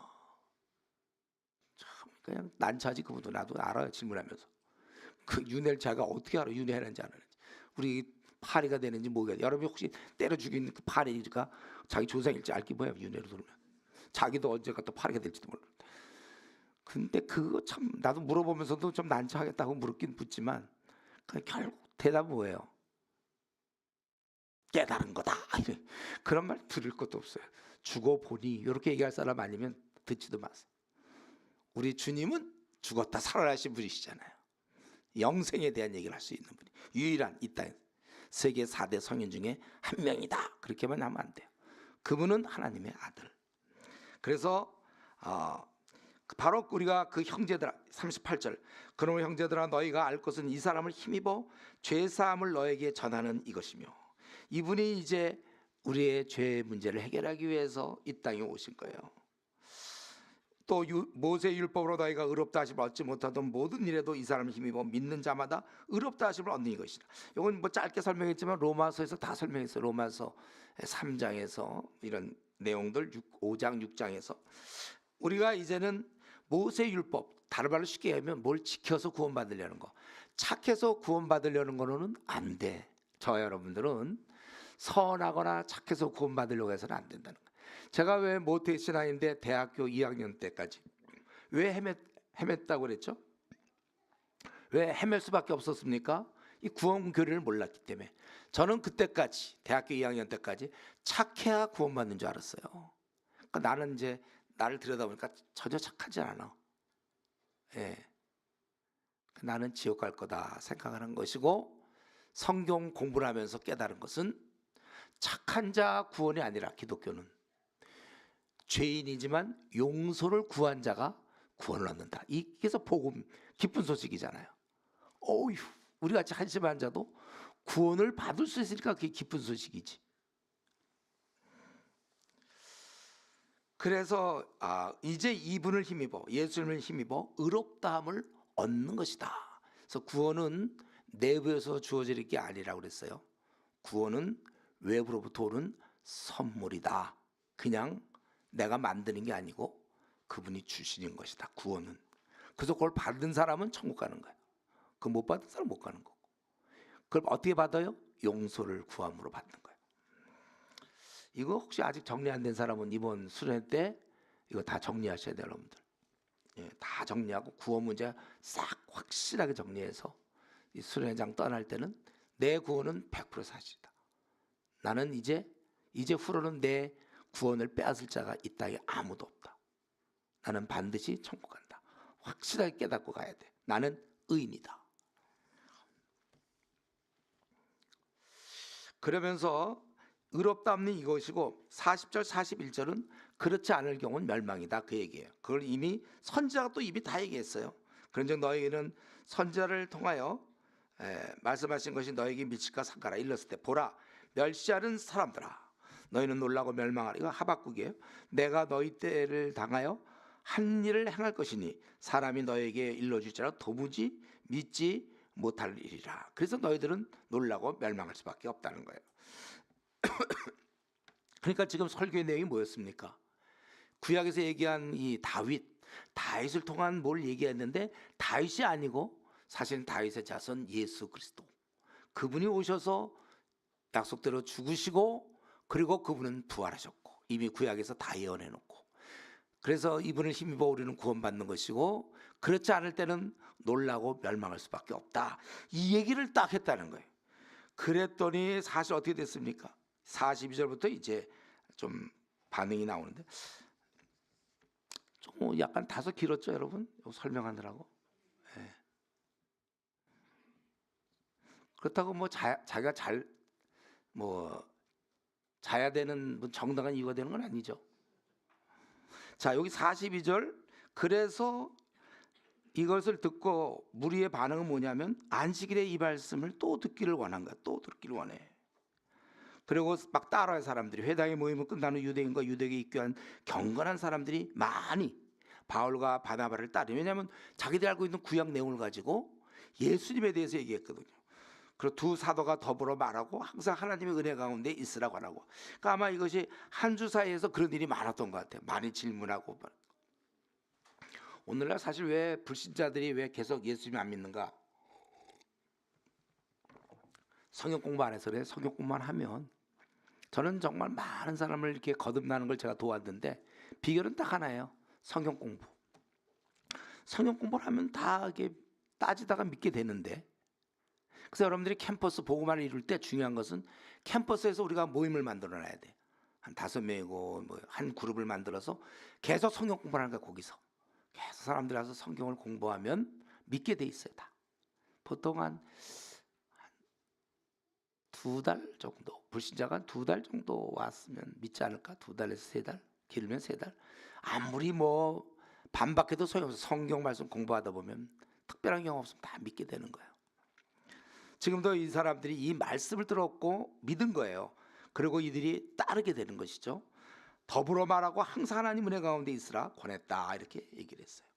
참 그냥 난처하지. 그분도 나도 알아요, 질문하면서. 그 윤회를 자가 어떻게 알아? 윤회하는지 안 하는지. 우리 파리가 되는지 뭐가. 여러분이 혹시 때려 죽이는 그 파리가 자기 조상일지 알기 뭐야, 윤회로 들으면. 자기도 언제가 또 파리가 될지도 모르는데. 근데 그거 참 나도 물어보면서도 좀 난처하겠다고 물었긴 묻지만 결국 대답은 뭐예요? 깨달은 거다. 그런 말 들을 것도 없어요. 죽어보니 이렇게 얘기할 사람 아니면 듣지도 마세요. 우리 주님은 죽었다 살아나신 분이시잖아요. 영생에 대한 얘기를 할 수 있는 분이, 유일한 이 땅 세계 4대 성인 중에 한 명이다, 그렇게만 하면 안 돼요. 그분은 하나님의 아들. 그래서 바로 우리가 그 형제들아 38절 그러므로 형제들아 너희가 알 것은 이 사람을 힘입어 죄 사함을 너에게 전하는 이것이며 이분이 이제 우리의 죄 문제를 해결하기 위해서 이 땅에 오신 거예요. 또 모세 율법으로 너희가 의롭다 하심을 얻지 못하던 모든 일에도 이 사람을 힘입어 믿는 자마다 의롭다 하심을 얻는 이것이다. 이건 뭐 짧게 설명했지만 로마서에서 다 설명했어요. 로마서 3장에서 이런 내용들 5장 6장에서 우리가 이제는 모세 율법 다른 말로 쉽게 하면 뭘 지켜서 구원받으려는 거 착해서 구원받으려는 거는 안 돼. 저와 여러분들은 선하거나 착해서 구원받으려고 해서는 안 된다는 거예요. 제가 왜 모태신앙인데 대학교 2학년 때까지 왜 헤맸다고 그랬죠? 왜 헤맬 수밖에 없었습니까? 이 구원 교리를 몰랐기 때문에. 저는 그때까지 대학교 2학년 때까지 착해야 구원받는 줄 알았어요. 그러니까 나는 이제 나를 들여다보니까 전혀 착하지 않아. 예. 나는 지옥 갈 거다 생각하는 것이고 성경 공부를 하면서 깨달은 것은 착한 자 구원이 아니라 기독교는 죄인이지만 용서를 구한 자가 구원을 얻는다. 이게서 복음 기쁜 소식이잖아요. 어휴, 우리 같이 한심한 자도 구원을 받을 수 있으니까 그게 기쁜 소식이지. 그래서 이제 이분을 힘입어 예수님을 힘입어 의롭다함을 얻는 것이다. 그래서 구원은 내부에서 주어질 게 아니라고 그랬어요. 구원은 외부로부터 오는 선물이다. 그냥 내가 만드는 게 아니고 그분이 주시는 것이다. 구원은. 그래서 그걸 받은 사람은 천국 가는 거예요. 그 못 받은 사람은 못 가는 거고. 그럼 어떻게 받아요? 용서를 구함으로 받는 거예요. 이거 혹시 아직 정리 안 된 사람은 이번 수련 때 이거 다 정리하셔야 돼요, 여러분들. 예, 다 정리하고 구원 문제 싹 확실하게 정리해서 이 수련장 떠날 때는 내 구원은 100% 사실이다. 나는 이제 후로는 내 구원을 빼앗을 자가 이 땅에 아무도 없다. 나는 반드시 천국 간다. 확실하게 깨닫고 가야 돼. 나는 의인이다. 그러면서 의롭다 없는 이것이고 40절 41절은 그렇지 않을 경우는 멸망이다 그 얘기예요. 그걸 이미 선지자가 또 이미 다 얘기했어요. 그런즉 너희는 선지자를 통하여 말씀하신 것이 너에게 미칠까 삼가라. 일렀을 때 보라 멸시하는 사람들아 너희는 놀라고 멸망하라. 이거 하박국이에요. 내가 너희 때를 당하여 한 일을 행할 것이니 사람이 너에게 일러줄지라 도무지 믿지 못할 일이라. 그래서 너희들은 놀라고 멸망할 수밖에 없다는 거예요. 그러니까 지금 설교의 내용이 뭐였습니까? 구약에서 얘기한 이 다윗을 통한 뭘 얘기했는데 다윗이 아니고 사실은 다윗의 자손 예수 그리스도 그분이 오셔서 약속대로 죽으시고 그리고 그분은 부활하셨고 이미 구약에서 다 예언해놓고 그래서 이분을 힘입어 우리는 구원받는 것이고 그렇지 않을 때는 놀라고 멸망할 수밖에 없다. 이 얘기를 딱 했다는 거예요. 그랬더니 사실 어떻게 됐습니까? 42절부터 이제 좀 반응이 나오는데 좀 약간 다소 길었죠, 여러분? 설명하느라고. 네. 그렇다고 뭐 자기가 자야 되는 정당한 이유가 되는 건 아니죠. 자, 여기 42절 그래서 이것을 듣고 무리의 반응은 뭐냐면 안식일에 이 말씀을 또 듣기를 원한 거야. 또 듣기를 원해. 그리고 막 따라할 사람들이 회당의 모임을 끝난 후 유대인과 유대계에 입교한 경건한 사람들이 많이 바울과 바나바를 따르. 왜냐하면 자기들이 알고 있는 구약 내용을 가지고 예수님에 대해서 얘기했거든요. 그리고 두 사도가 더불어 말하고 항상 하나님의 은혜 가운데 있으라고 하라고. 그러니까 아마 이것이 한 주 사이에서 그런 일이 많았던 것 같아요. 많이 질문하고. 오늘날 사실 왜 불신자들이 왜 계속 예수님 안 믿는가? 성경 공부 안 해서 그래. 성경 공부만 하면 저는 정말 많은 사람을 이렇게 거듭나는 걸 제가 도왔는데 비결은 딱 하나예요. 성경 공부. 성경 공부를 하면 다 이렇게 따지다가 믿게 되는데 그래서 여러분들이 캠퍼스 복음화를 이룰 때 중요한 것은 캠퍼스에서 우리가 모임을 만들어놔야 돼. 한 5명이고 한 그룹을 만들어서 계속 성경 공부를 하는 거야. 거기서 계속 사람들이 와서 성경을 공부하면 믿게 돼 있어요. 다. 보통 한 2달 정도 불신자가 2달 정도 왔으면 믿지 않을까? 2달에서 3달 길면 3달 아무리 반박해도 소용없어. 성경 말씀 공부하다 보면 특별한 경험 없으면 다 믿게 되는 거예요. 지금도 이 사람들이 이 말씀을 들었고 믿은 거예요. 그리고 이들이 따르게 되는 것이죠. 더불어 말하고 항상 하나님 은혜 가운데 있으라 권했다, 이렇게 얘기를 했어요.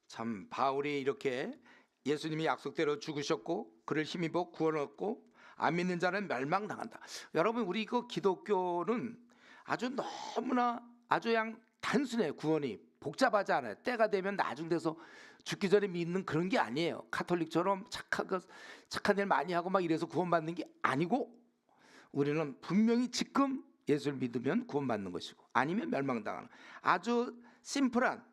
참 바울이 이렇게 예수님이 약속대로 죽으셨고 그를 힘입어 구원 얻고 안 믿는 자는 멸망당한다. 여러분, 우리 그 기독교는 아주 너무나 아주 그냥 단순해요. 구원이 복잡하지 않아요. 때가 되면 나중 돼서 죽기 전에 믿는 그런 게 아니에요. 카톨릭처럼 착한 일 많이 하고 막 이래서 구원받는 게 아니고, 우리는 분명히 지금 예수를 믿으면 구원받는 것이고 아니면 멸망당하는 아주 심플한,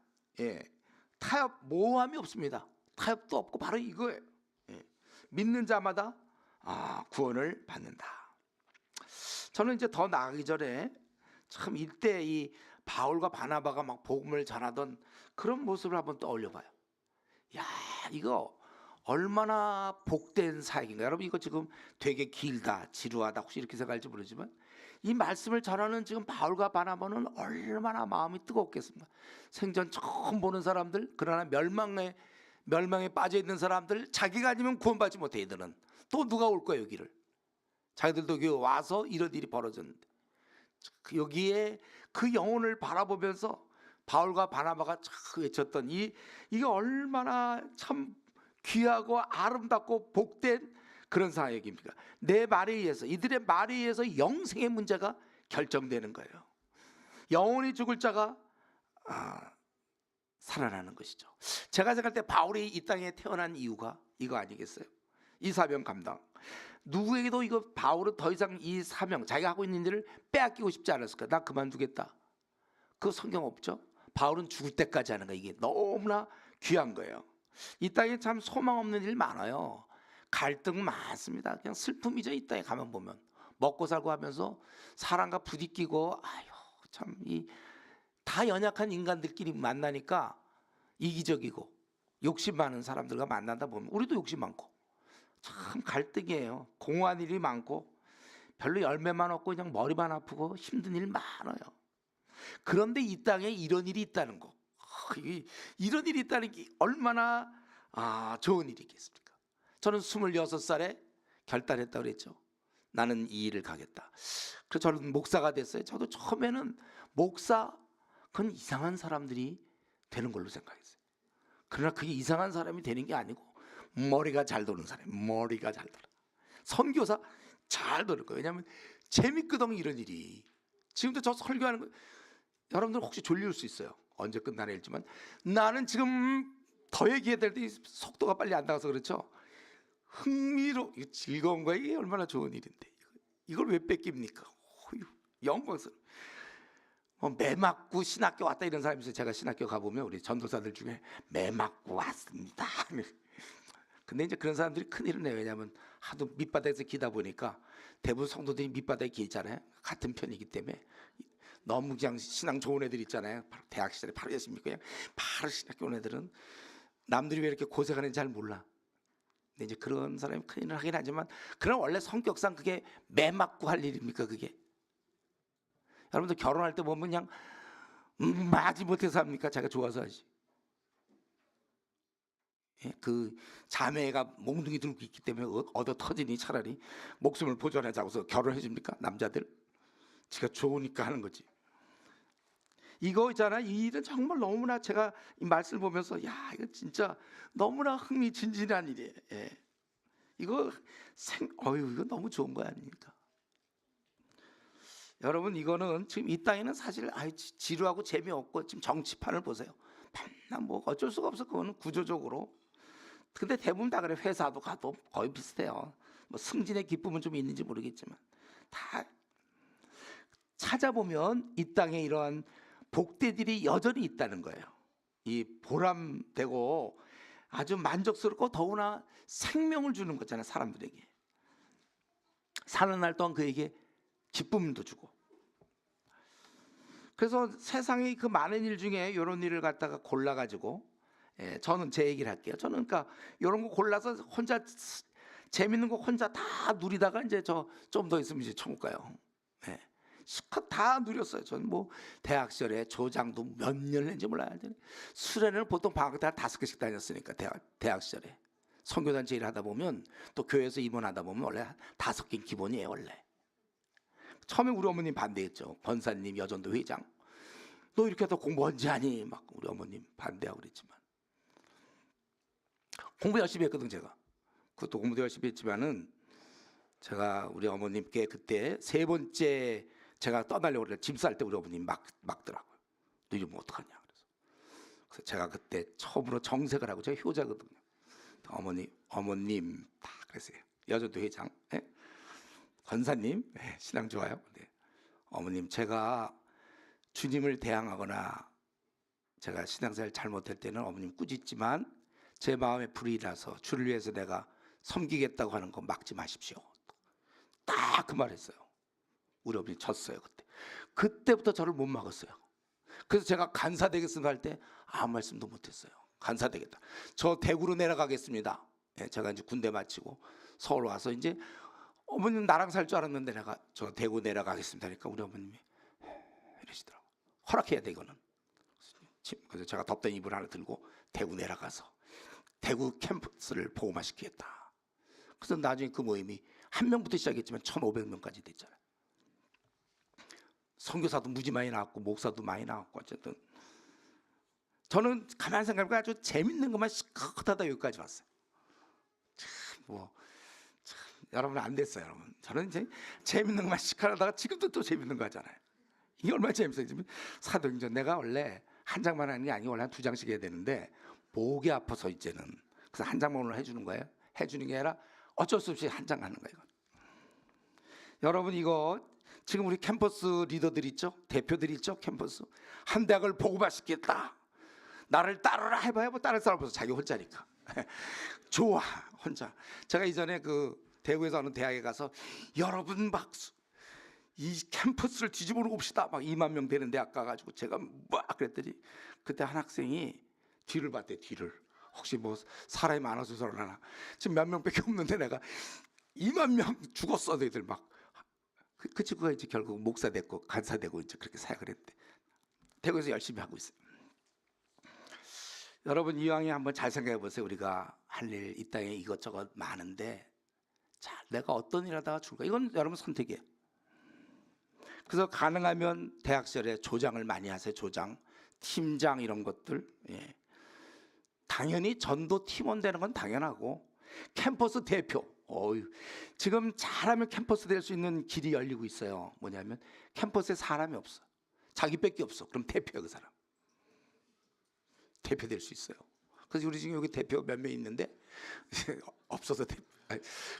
타협 모함이 없습니다. 타협도 없고 바로 이거예요. 믿는 자마다 구원을 받는다. 저는 이제 더 나가기 전에 참 이때 이 바울과 바나바가 막 복음을 전하던 그런 모습을 한번 떠올려봐요. 야, 이거 얼마나 복된 사역인가. 여러분, 이거 지금 되게 길다, 지루하다, 혹시 이렇게 생각할지 모르지만 이 말씀을 전하는 지금 바울과 바나바는 얼마나 마음이 뜨겁겠습니까. 생전 처음 보는 사람들, 그러나 멸망에 빠져 있는 사람들, 자기가 아니면 구원받지 못해. 이들은 또 누가 올 거예요 여기를. 자기들도 여기 와서 이런 일이 벌어졌는데, 여기에 그 영혼을 바라보면서 바울과 바나바가 외쳤던 이게 얼마나 참 귀하고 아름답고 복된 그런 사역입니까. 내 말에 의해서, 이들의 말에 의해서 영생의 문제가 결정되는 거예요. 영혼이 죽을 자가 살아나는 것이죠. 제가 생각할 때 바울이 이 땅에 태어난 이유가 이거 아니겠어요? 이 사명 감당. 누구에게도 이거 바울은 더 이상 이 사명, 자기가 하고 있는 일을 빼앗기고 싶지 않았을 거야. 나 그만두겠다. 그 성경 없죠? 바울은 죽을 때까지 하는 거, 이게 너무나 귀한 거예요. 이 땅에 참 소망 없는 일 많아요. 갈등 많습니다. 그냥 슬픔이죠. 이 땅에 가면 보면 먹고 살고 하면서 사람과 부딪히고, 참 다 연약한 인간들끼리 만나니까 이기적이고 욕심 많은 사람들과 만나다 보면 우리도 욕심 많고 참 갈등이에요. 공허한 일이 많고 별로 열매만 없고 그냥 머리만 아프고 힘든 일 많아요. 그런데 이 땅에 이런 일이 있다는 거, 이런 일이 있다는 게 얼마나 좋은 일이겠습니까. 저는 26살에 결단했다고 그랬죠. 나는 이 일을 가겠다. 그래서 저는 목사가 됐어요. 저도 처음에는 목사, 그건 이상한 사람들이 되는 걸로 생각했어요. 그러나 그게 이상한 사람이 되는 게 아니고 머리가 잘 도는 사람, 머리가 잘 돌아. 선교사 잘 도는 거예요. 왜냐하면 재밌거든 이런 일이. 지금도 저 설교하는 거, 여러분들 혹시 졸릴 수 있어요. 언제 끝나나 했지만 나는 지금 더 얘기해야 될 때 속도가 빨리 안 나가서 그렇죠. 즐거운 거야. 이게 얼마나 좋은 일인데 이걸 왜 뺏깁니까? 영광스러워. 매 맞고 신학교 왔다 이런 사람이 있어요. 제가 신학교 가보면 우리 전도사들 중에 매 맞고 왔습니다. 근데 이제 그런 사람들이 큰일을 내요. 왜냐하면 하도 밑바닥에서 기다 보니까 대부분 성도들이 밑바닥에 기잖아요. 같은 편이기 때문에 너무 그냥 신앙 좋은 애들 있잖아요. 대학 시절에 바로 예수님 그냥 바로 신학교 온 애들은 남들이 왜 이렇게 고생하는지 잘 몰라. 근데 이제 그런 사람이 큰일을 하긴 하지만, 그럼 원래 성격상 그게 매 맞고 할 일입니까 그게? 여러분들 결혼할 때 보면 그냥 마지 못해서 합니까? 자기가 좋아서 하지. 그 자매가 몽둥이 들고 있기 때문에 얻어 터지니 차라리 목숨을 보존하자고서 결혼해 줍니까? 남자들 지가 좋으니까 하는 거지. 이거 있잖아, 이 일은 정말 너무나, 제가 이 말씀을 보면서 이거 진짜 너무나 흥미진진한 일이에요. 이거 이거 너무 좋은 거 아닙니까? 여러분, 이거는 지금 이 땅에는 사실 지루하고 재미없고, 지금 정치판을 보세요. 맨날 뭐 어쩔 수가 없어. 그거는 구조적으로. 근데 대부분 다 그래. 회사도 가도 거의 비슷해요. 뭐 승진의 기쁨은 좀 있는지 모르겠지만 다 찾아보면 이 땅에 이러한 복되들이 여전히 있다는 거예요. 이 보람되고 아주 만족스럽고 더구나 생명을 주는 거잖아요. 사람들에게 사는 날 동안 그에게 기쁨도 주고. 그래서 세상의 그 많은 일 중에 이런 일을 갖다가 골라가지고, 저는 제 얘기를 할게요. 저는 그러니까 이런 거 골라서 혼자 재밌는 거 혼자 다 누리다가 이제 저 좀 더 있으면 이제 천국 가요. 실컷 다 누렸어요. 전 뭐 대학 시절에 조장도 몇 년을 했는지 몰라요. 수련회는 보통 방학 때 한 5개씩 다녔으니까 대학 시절에 선교단체 일 하다 보면 또 교회에서 입원하다 보면 원래 한 5개는 기본이에요. 원래 처음에 우리 어머님 반대했죠. 권사님, 여전도 회장, 너 이렇게 하다 공부 언제 하니? 막 우리 어머님 반대하고 그랬지만 공부 열심히 했거든. 제가 그것도 공부도 열심히 했지만은 제가 우리 어머님께 그때 3번째 제가 떠나려고 그래 짐 쌀 때 우리 어머님 막더라고요. 너 이러면 어떡하냐. 그래서 제가 그때 처음으로 정색을 하고, 제가 효자거든요. 어머님 다 그랬어요. 여전도 회장, 예? 권사님, 예, 신앙 좋아요. 네. 어머님, 제가 주님을 대항하거나 제가 신앙생활 잘못할 때는 어머님 꾸짖지만 제 마음에 불이 나서 주를 위해서 내가 섬기겠다고 하는 거 막지 마십시오. 딱 그 말했어요. 우리 어머니 졌어요. 그때부터 저를 못 막았어요. 그래서 제가 간사 되겠습니다 할 때 아무 말씀도 못했어요. 간사 되겠다, 저 대구로 내려가겠습니다. 예, 제가 이제 군대 마치고 서울 와서 이제 어머님 나랑 살 줄 알았는데 내가 저 대구 내려가겠습니다 하니까 우리 어머님이 이러시더라고. 허락해야 돼 이거는. 그래서 제가 덥던 이불 하나 들고 대구 내려가서 대구 캠퍼스를 복음화시키겠다. 그래서 나중에 그 모임이 1명부터 시작했지만 1,500명까지 됐잖아요. 선교사도 무지 많이 나왔고 목사도 많이 나왔고, 어쨌든 저는 가만히 생각해보니까 아주 재밌는 것만 시커하다 여기까지 왔어요. 참, 여러분 안 됐어요. 여러분, 저는 이제 재밌는 것만 시커하다가 지금도 또 재밌는 거 하잖아요. 이게 얼마나 재밌어요. 지금 사도행전 내가 원래 한 장만 하는 게 아니고 원래 한 2장씩 해야 되는데 목이 아파서 이제는 그래서 한 장만 오늘 해주는 거예요. 해주는 게 아니라 어쩔 수 없이 한 장 하는 거예요. 여러분, 이거 지금 우리 캠퍼스 리더들 있죠? 대표들 있죠? 캠퍼스 한 대학을 복음화시키겠다. 나를 따르라 해봐야 뭐 따를 사람 없어. 자기 혼자니까. 좋아, 혼자. 제가 이전에 그 대구에서 어느 대학에 가서 여러분 박수, 이 캠퍼스를 뒤집어 놓읍시다. 막 2만 명 되는 대학 가가지고 제가 막 그랬더니 그때 한 학생이 뒤를 봤대. 뒤를. 혹시 뭐 사람이 많아서 그러나, 지금 몇 명밖에 없는데 내가 2만 명 죽었어. 너희들 막. 그 친구가 이제 결국 목사 됐고 간사 되고 이제 그렇게 사역을 했대. 대구에서 열심히 하고 있어요. 여러분, 이왕에 한번 잘 생각해 보세요. 우리가 할 일 이 땅에 이것저것 많은데, 자, 내가 어떤 일 하다가 죽을까? 이건 여러분 선택이에요. 그래서 가능하면 대학 시절에 조장을 많이 하세요. 조장, 팀장 이런 것들. 예. 당연히 전도 팀원 되는 건 당연하고, 캠퍼스 대표. 지금 잘하면 캠퍼스 될 수 있는 길이 열리고 있어요. 뭐냐면 캠퍼스에 사람이 없어. 자기밖에 없어. 그럼 대표야. 그 사람 대표 될 수 있어요. 그래서 우리 지금 여기 대표 몇 명 있는데 없어서 대표.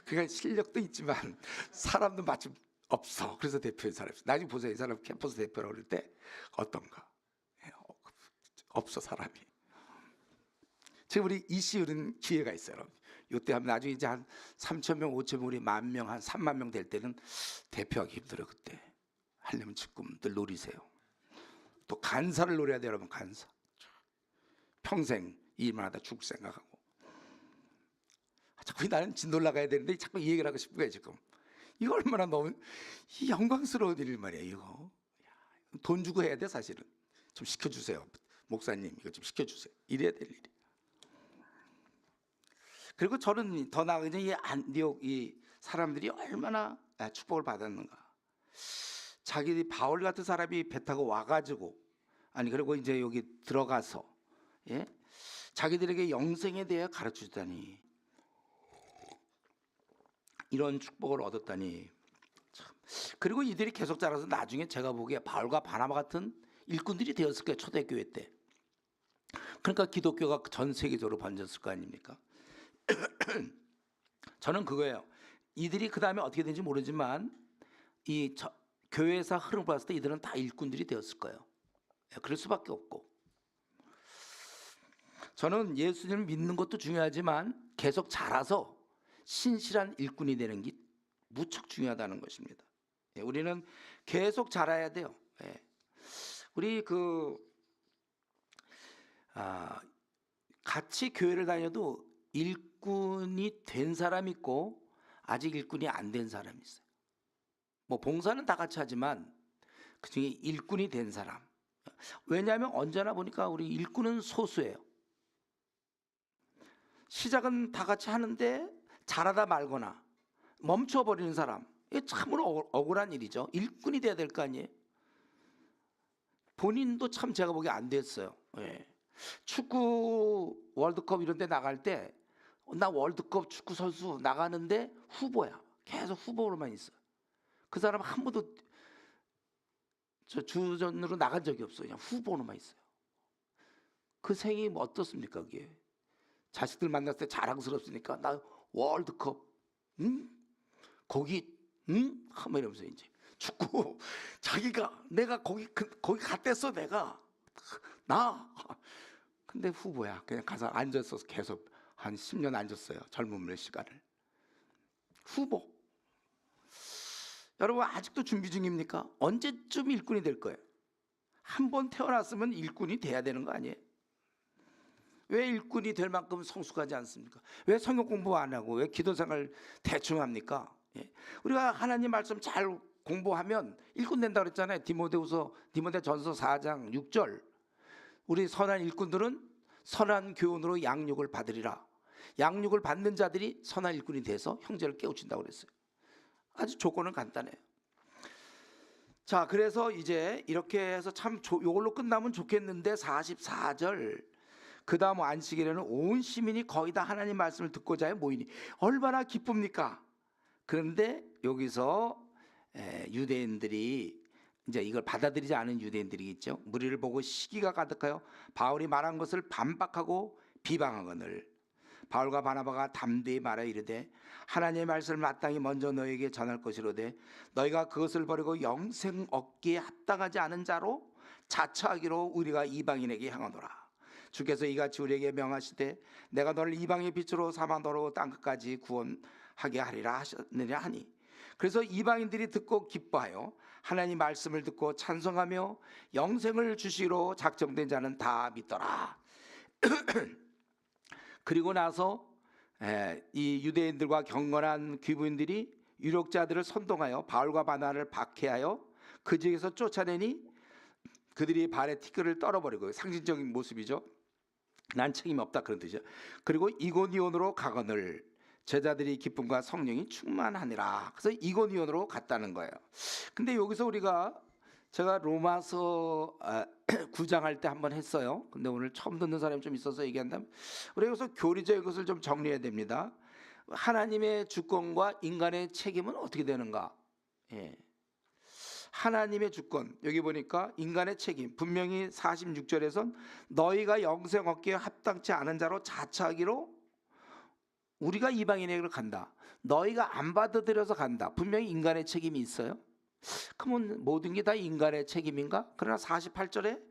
그러니까 실력도 있지만 사람도 마침 없어. 그래서 대표인 사람이 없어. 나중에 보세요. 이 사람 캠퍼스 대표라고 그럴 때 어떤가. 없어, 사람이. 지금 우리 이시울은 기회가 있어요. 이때 하면 나중에 이제 한 3,000명, 5,000명, 우리 10,000명, 한 30,000명 될 때는 대표하기 힘들어요. 그때 하려면 지금 늘 노리세요. 또 간사를 노려야 돼요. 여러분, 간사. 평생 일만 하다 죽을 생각하고. 자꾸 나는 진도 올라가야 되는데 자꾸 이 얘기를 하고 싶은 거예요. 지금 이거 얼마나 너무 영광스러운 일 말이에요. 이거 돈 주고 해야 돼. 사실은 좀 시켜주세요. 목사님, 이거 좀 시켜주세요. 이래야 될 일이. 그리고 저는 더 나아가서 이 안디옥 이 사람들이 얼마나 축복을 받았는가. 자기들이 바울 같은 사람이 배 타고 와가지고, 아니 그리고 이제 여기 들어가서, 예? 자기들에게 영생에 대해 가르쳐주다니, 이런 축복을 얻었다니 참. 그리고 이들이 계속 자라서 나중에 제가 보기에 바울과 바나바 같은 일꾼들이 되었을 거예요. 초대교회 때. 그러니까 기독교가 전 세계적으로 번졌을 거 아닙니까? 저는 그거예요. 이들이 그 다음에 어떻게 되는지 모르지만 이 교회에서 흐름 봤을 때 이들은 다 일꾼들이 되었을 거예요. 그럴 수밖에 없고, 저는 예수님을 믿는 것도 중요하지만 계속 자라서 신실한 일꾼이 되는 게 무척 중요하다는 것입니다. 우리는 계속 자라야 돼요. 우리 같이 교회를 다녀도 일꾼이 된 사람이 있고 아직 일꾼이 안 된 사람이 있어요. 뭐 봉사는 다 같이 하지만 그중에 일꾼이 된 사람. 왜냐하면 언제나 보니까 우리 일꾼은 소수예요. 시작은 다 같이 하는데 잘하다 말거나 멈춰버리는 사람, 이게 참으로 억울한 일이죠. 일꾼이 돼야 될 거 아니에요. 본인도 참 제가 보기에 안 됐어요. 예. 축구 월드컵 이런 데 나갈 때 나 월드컵 축구 선수 나가는데 후보야. 계속 후보로만 있어요. 그 사람 한 번도 저 주전으로 나간 적이 없어요. 그냥 후보로만 있어요. 그 생이 뭐 어떻습니까? 그게 자식들 만났을 때 자랑스럽으니까 나 월드컵 거기 하면 이러면서 이제 축구 자기가 내가 거기 갔댔어 내가 나 근데 후보야. 그냥 가서 앉았어서 계속 한 10년 앉았어요. 젊음의 시간을. 후보. 여러분 아직도 준비 중입니까? 언제쯤 일꾼이 될 거예요? 한 번 태어났으면 일꾼이 돼야 되는 거 아니에요? 왜 일꾼이 될 만큼 성숙하지 않습니까? 왜 성경 공부 안 하고 왜 기도 생활 대충 합니까? 예. 우리가 하나님 말씀 잘 공부하면 일꾼 된다 그랬잖아요. 디모데전서 4장 6절. 우리 선한 일꾼들은 선한 교훈으로 양육을 받으리라. 양육을 받는 자들이 선한 일꾼이 돼서 형제를 깨우친다고 그랬어요. 아주 조건은 간단해요. 자, 그래서 이제 이렇게 해서 참 이걸로 끝나면 좋겠는데 44절 그 다음 안식일에는 온 시민이 거의 다 하나님 말씀을 듣고자 해 모이니 얼마나 기쁩니까? 그런데 여기서 유대인들이 이제 이걸 받아들이지 않은 유대인들이 있죠. 무리를 보고 시기가 가득하여 바울이 말한 것을 반박하고 비방하거늘 바울과 바나바가 담대히 말하여 이르되 하나님의 말씀을 마땅히 먼저 너에게 전할 것이로되 너희가 그것을 버리고 영생 얻기에 합당하지 않은 자로 자처하기로 우리가 이방인에게 향하노라. 주께서 이같이 우리에게 명하시되 내가 너를 이방의 빛으로 삼아 너로 땅끝까지 구원하게 하리라 하셨느냐 하니 그래서 이방인들이 듣고 기뻐하여 하나님 말씀을 듣고 찬송하며 영생을 주시기로 작정된 자는 다 믿더라. 그리고 나서 이 유대인들과 경건한 귀부인들이 유력자들을 선동하여 바울과 바나바를 박해하여 그 지역에서 쫓아내니 그들이 발에 티끌을 떨어버리고 상징적인 모습이죠. 난 책임이 없다 그런 뜻이죠. 그리고 이고니온으로 가거늘 제자들이 기쁨과 성령이 충만하니라. 그래서 이고니온으로 갔다는 거예요. 근데 여기서 제가 로마서 9장 할 때 한번 했어요. 근데 오늘 처음 듣는 사람이 좀 있어서 얘기한다면 우리 여기서 교리적인 것을 좀 정리해야 됩니다. 하나님의 주권과 인간의 책임은 어떻게 되는가? 예. 하나님의 주권 여기 보니까 인간의 책임 분명히 46절에선 너희가 영생 얻기에 합당치 않은 자로 자처하기로 우리가 이방인에게로 간다. 너희가 안 받아들여서 간다. 분명히 인간의 책임이 있어요. 그러면 모든 게 다 인간의 책임인가? 그러나 48절에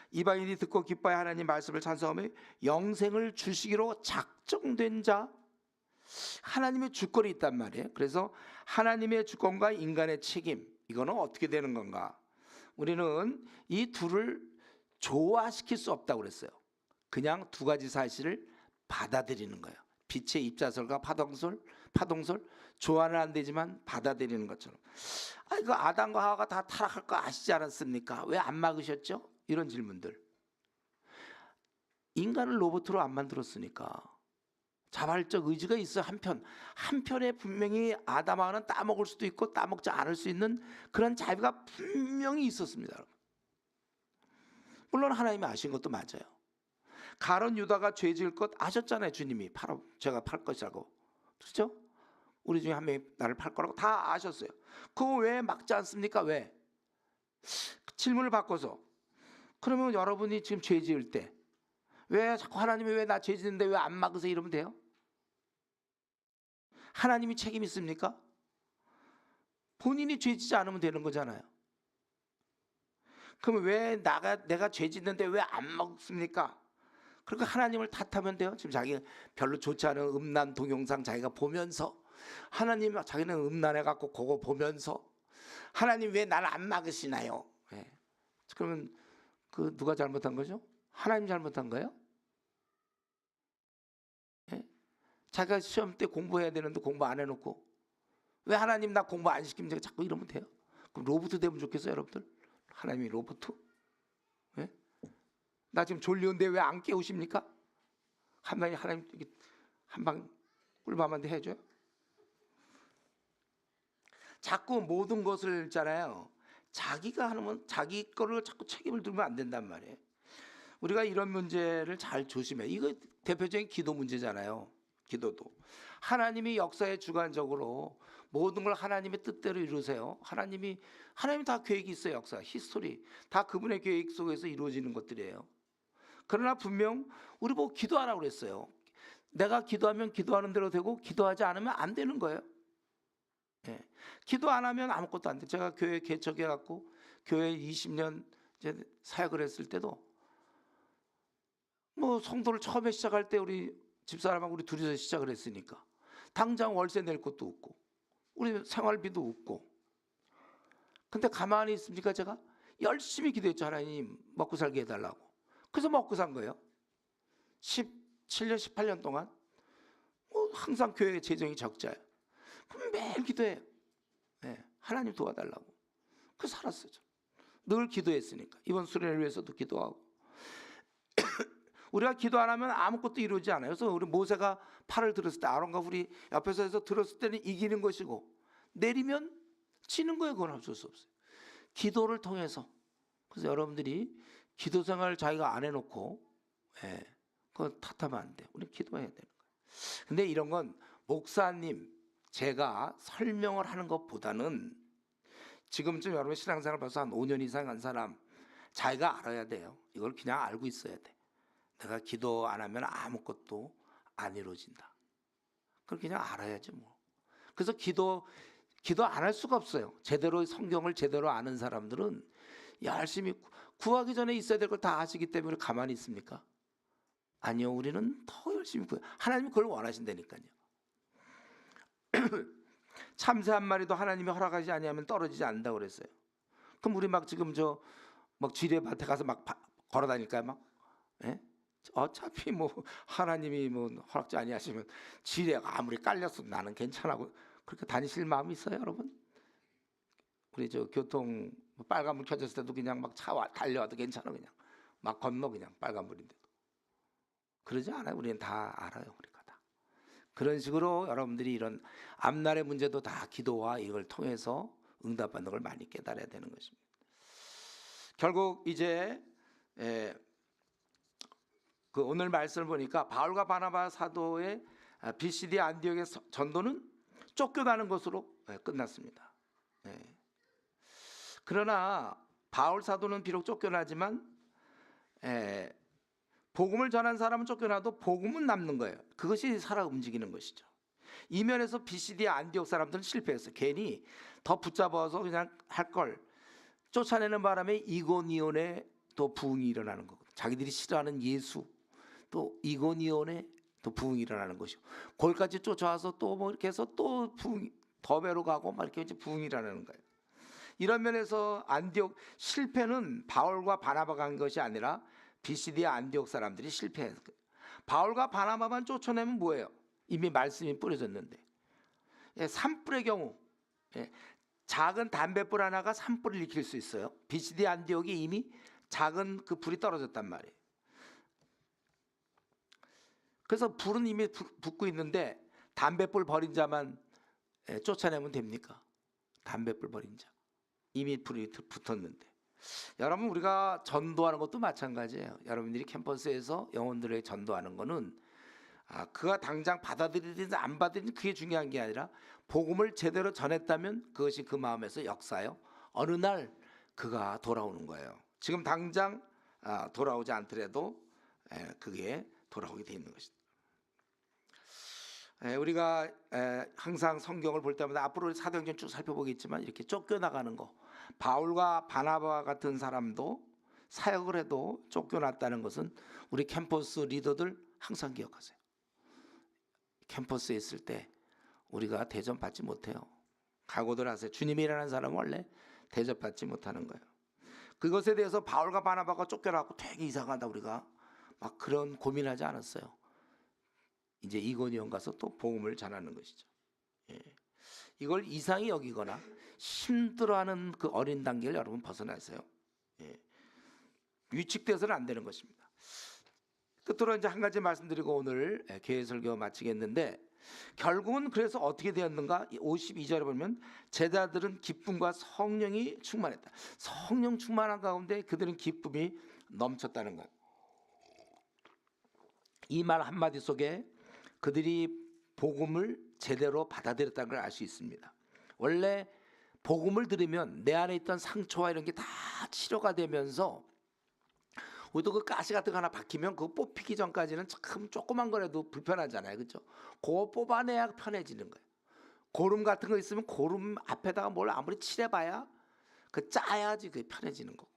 이방인이 듣고 기뻐해 하나님 말씀을 찬송하며 영생을 주시기로 작정된 자 하나님의 주권이 있단 말이에요. 그래서 하나님의 주권과 인간의 책임 이거는 어떻게 되는 건가? 우리는 이 둘을 조화시킬 수 없다고 그랬어요. 그냥 두 가지 사실을 받아들이는 거예요. 빛의 입자설과 파동설 조화는 안 되지만 받아들이는 것처럼. 그 아담과 하와가 다 타락할 거 아시지 않았습니까? 왜 안 막으셨죠? 이런 질문들. 인간을 로봇으로 안 만들었으니까 자발적 의지가 있어요. 한편에 분명히 아담하와는 따먹을 수도 있고 따먹지 않을 수 있는 그런 자유가 분명히 있었습니다. 물론 하나님이 아신 것도 맞아요. 가론 유다가 죄 지을 것 아셨잖아요. 주님이 제가 팔 것이라고. 그렇죠? 우리 중에 한 명이 나를 팔 거라고 다 아셨어요. 그거 왜 막지 않습니까? 왜? 질문을 바꿔서 그러면 여러분이 지금 죄 지을 때 왜 자꾸 하나님이 왜 나 죄 지는데 왜 안 막으세요? 이러면 돼요? 하나님이 책임 있습니까? 본인이 죄 지지 않으면 되는 거잖아요. 그러면 왜 내가 죄 짓는데 왜 안 먹습니까? 그러니까 하나님을 탓하면 돼요. 지금 자기 별로 좋지 않은 음란 동영상 자기가 보면서 하나님 자기는 음란해갖고 그거 보면서 하나님 왜 나를 안 막으시나요? 네. 그러면 누가 잘못한 거죠? 하나님 잘못한 거예요? 네? 자기가 시험 때 공부해야 되는데 공부 안 해놓고 왜 하나님 나 공부 안 시키면 자꾸 이러면 돼요? 그럼 로봇 되면 좋겠어요, 여러분들? 하나님이 로봇? 예? 나 지금 졸리는데 왜 안 깨우십니까? 하나님 한방 꿀밤한테 해줘요. 자꾸 모든 것을 있잖아요. 자기가 하면 자기 거를 자꾸 책임을 들면 안 된단 말이에요. 우리가 이런 문제를 잘 조심해. 이거 대표적인 기도 문제잖아요. 기도도 하나님이 역사에 주관적으로 모든 걸 하나님의 뜻대로 이루세요. 하나님이 다 계획이 있어요. 역사, 히스토리 다 그분의 계획 속에서 이루어지는 것들이에요. 그러나 분명 우리 보고 기도하라고 그랬어요. 내가 기도하면 기도하는 대로 되고 기도하지 않으면 안 되는 거예요. 예. 기도 안 하면 아무것도 안 돼. 제가 교회 개척해 갖고 교회 20년 이제 사역을 했을 때도 뭐 성도를 처음에 시작할 때 우리 집사람하고 우리 둘이서 시작을 했으니까 당장 월세 낼 것도 없고 우리 생활비도 없고, 근데 가만히 있습니까? 제가 열심히 기도했죠. 하나님 먹고 살게 해달라고. 그래서 먹고 산 거예요. 17년 18년 동안 항상 교회 재정이 적자예요. 그럼 매일 기도해요. 네, 하나님 도와달라고. 그래서 살았어요. 늘 기도했으니까. 이번 수련을 위해서도 기도하고. 우리가 기도 안 하면 아무것도 이루어지지 않아요. 그래서 우리 모세가 팔을 들었을 때 아론과 우리 옆에서 해서 들었을 때는 이기는 것이고 내리면 지는 거예요. 그건 어쩔 수 없어요. 기도를 통해서. 그래서 여러분들이 기도 생활을 자기가 안 해놓고 그건 탓하면 안 돼요. 우리 기도해야 되는 거예요. 근데 이런 건 목사님 제가 설명을 하는 것보다는 지금쯤 여러분 신앙생활 벌써 한 5년 이상 한 사람 자기가 알아야 돼요. 이걸 그냥 알고 있어야 돼. 내가 기도 안 하면 아무것도 안 이루어진다. 그걸 그냥 알아야지 뭐. 그래서 기도 안 할 수가 없어요. 제대로 성경을 제대로 아는 사람들은 열심히 구하기 전에 있어야 될 걸 다 아시기 때문에 가만히 있습니까? 아니요, 우리는 더 열심히 구해요. 하나님이 그걸 원하신다니까요. 참새 한 마리도 하나님이 허락하지 아니하면 떨어지지 않는다고 그랬어요. 그럼 우리 막 지금 막 지뢰밭에 가서 막 걸어 다닐까요? 막? 예? 어차피 뭐 하나님이 뭐 허락지 아니하시면 지뢰가 아무리 깔렸어도 나는 괜찮아고 그렇게 다니실 마음이 있어요, 여러분? 우리 교통 빨간불 켜졌을 때도 그냥 막 차 달려와도 괜찮아, 그냥 막 건너 그냥 빨간불인데도. 그러지 않아요. 우리는 다 알아요, 우리가 다. 그런 식으로 여러분들이 이런 앞날의 문제도 다 기도와 이걸 통해서 응답받는 걸 많이 깨달아야 되는 것입니다. 결국 이제 그 오늘 말씀을 보니까 바울과 바나바 사도의 BCD 안디옥의 전도는 쫓겨나는 것으로 끝났습니다. 그러나 바울 사도는 비록 쫓겨나지만 복음을 전한 사람은 쫓겨나도 복음은 남는 거예요. 그것이 살아 움직이는 것이죠. 이 면에서 BCD 안디옥 사람들은 실패했어요. 괜히 더 붙잡아서 그냥 할 걸 쫓아내는 바람에 이고니온에 또 부흥이 일어나는 거고, 자기들이 싫어하는 예수 또 이고니온에 또 부흥이 일어나는 것이고, 거기까지 쫓아와서 또 뭐 이렇게 해서 또 부흥 더베로 가고 막 이렇게 이제 부흥이 일어나는 거예요. 이런 면에서 안디옥 실패는 바울과 바나바가 한 것이 아니라 BCD 안디옥 사람들이 실패했어요. 바울과 바나바만 쫓아내면 뭐예요? 이미 말씀이 뿌려졌는데, 산불의 경우 작은 담뱃불 하나가 산불을 일으킬 수 있어요. BCD 안디옥이 이미 작은 그 불이 떨어졌단 말이에요. 그래서 불은 이미 붙고 있는데 담뱃불 버린 자만 쫓아내면 됩니까? 담뱃불 버린 자 이미 불이 붙었는데. 여러분, 우리가 전도하는 것도 마찬가지예요. 여러분들이 캠퍼스에서 영혼들에게 전도하는 거는 그가 당장 받아들이든지 안 받아들이든지 그게 중요한 게 아니라 복음을 제대로 전했다면 그것이 그 마음에서 역사요. 어느 날 그가 돌아오는 거예요. 지금 당장 돌아오지 않더라도 그게 돌아오게 돼 있는 것이다. 우리가 항상 성경을 볼 때마다 앞으로 사도행전 쭉 살펴보겠지만 이렇게 쫓겨나가는 거, 바울과 바나바 같은 사람도 사역을 해도 쫓겨났다는 것은 우리 캠퍼스 리더들 항상 기억하세요. 캠퍼스에 있을 때 우리가 대접받지 못해요. 각오들 하세요. 주님이라는 사람은 원래 대접받지 못하는 거예요. 그것에 대해서 바울과 바나바가 쫓겨나고 되게 이상하다 우리가 막 그런 고민하지 않았어요. 이제 이고니온 가서 또 복음을 전하는 것이죠. 이걸 이상히 여기거나 힘들어하는 그 어린 단계를 여러분 벗어나세요. 예. 위축돼서는 안 되는 것입니다. 끝으로 이제 한 가지 말씀드리고 오늘 개회 설교 마치겠는데, 결국은 그래서 어떻게 되었는가? 52절에 보면 제자들은 기쁨과 성령이 충만했다. 성령 충만한 가운데 그들은 기쁨이 넘쳤다는 거예요. 이 말 한마디 속에 그들이 복음을 제대로 받아들였다는 걸 알 수 있습니다. 원래 복음을 들으면 내 안에 있던 상처와 이런 게 다 치료가 되면서, 우리도 그 가시 같은 거 하나 박히면 그거 뽑히기 전까지는 참 조그만 거라도 불편하잖아요, 그렇죠? 그거 뽑아내야 편해지는 거예요. 고름 같은 거 있으면 고름 앞에다가 뭘 아무리 칠해봐야 그 짜야지 그게 편해지는 거고,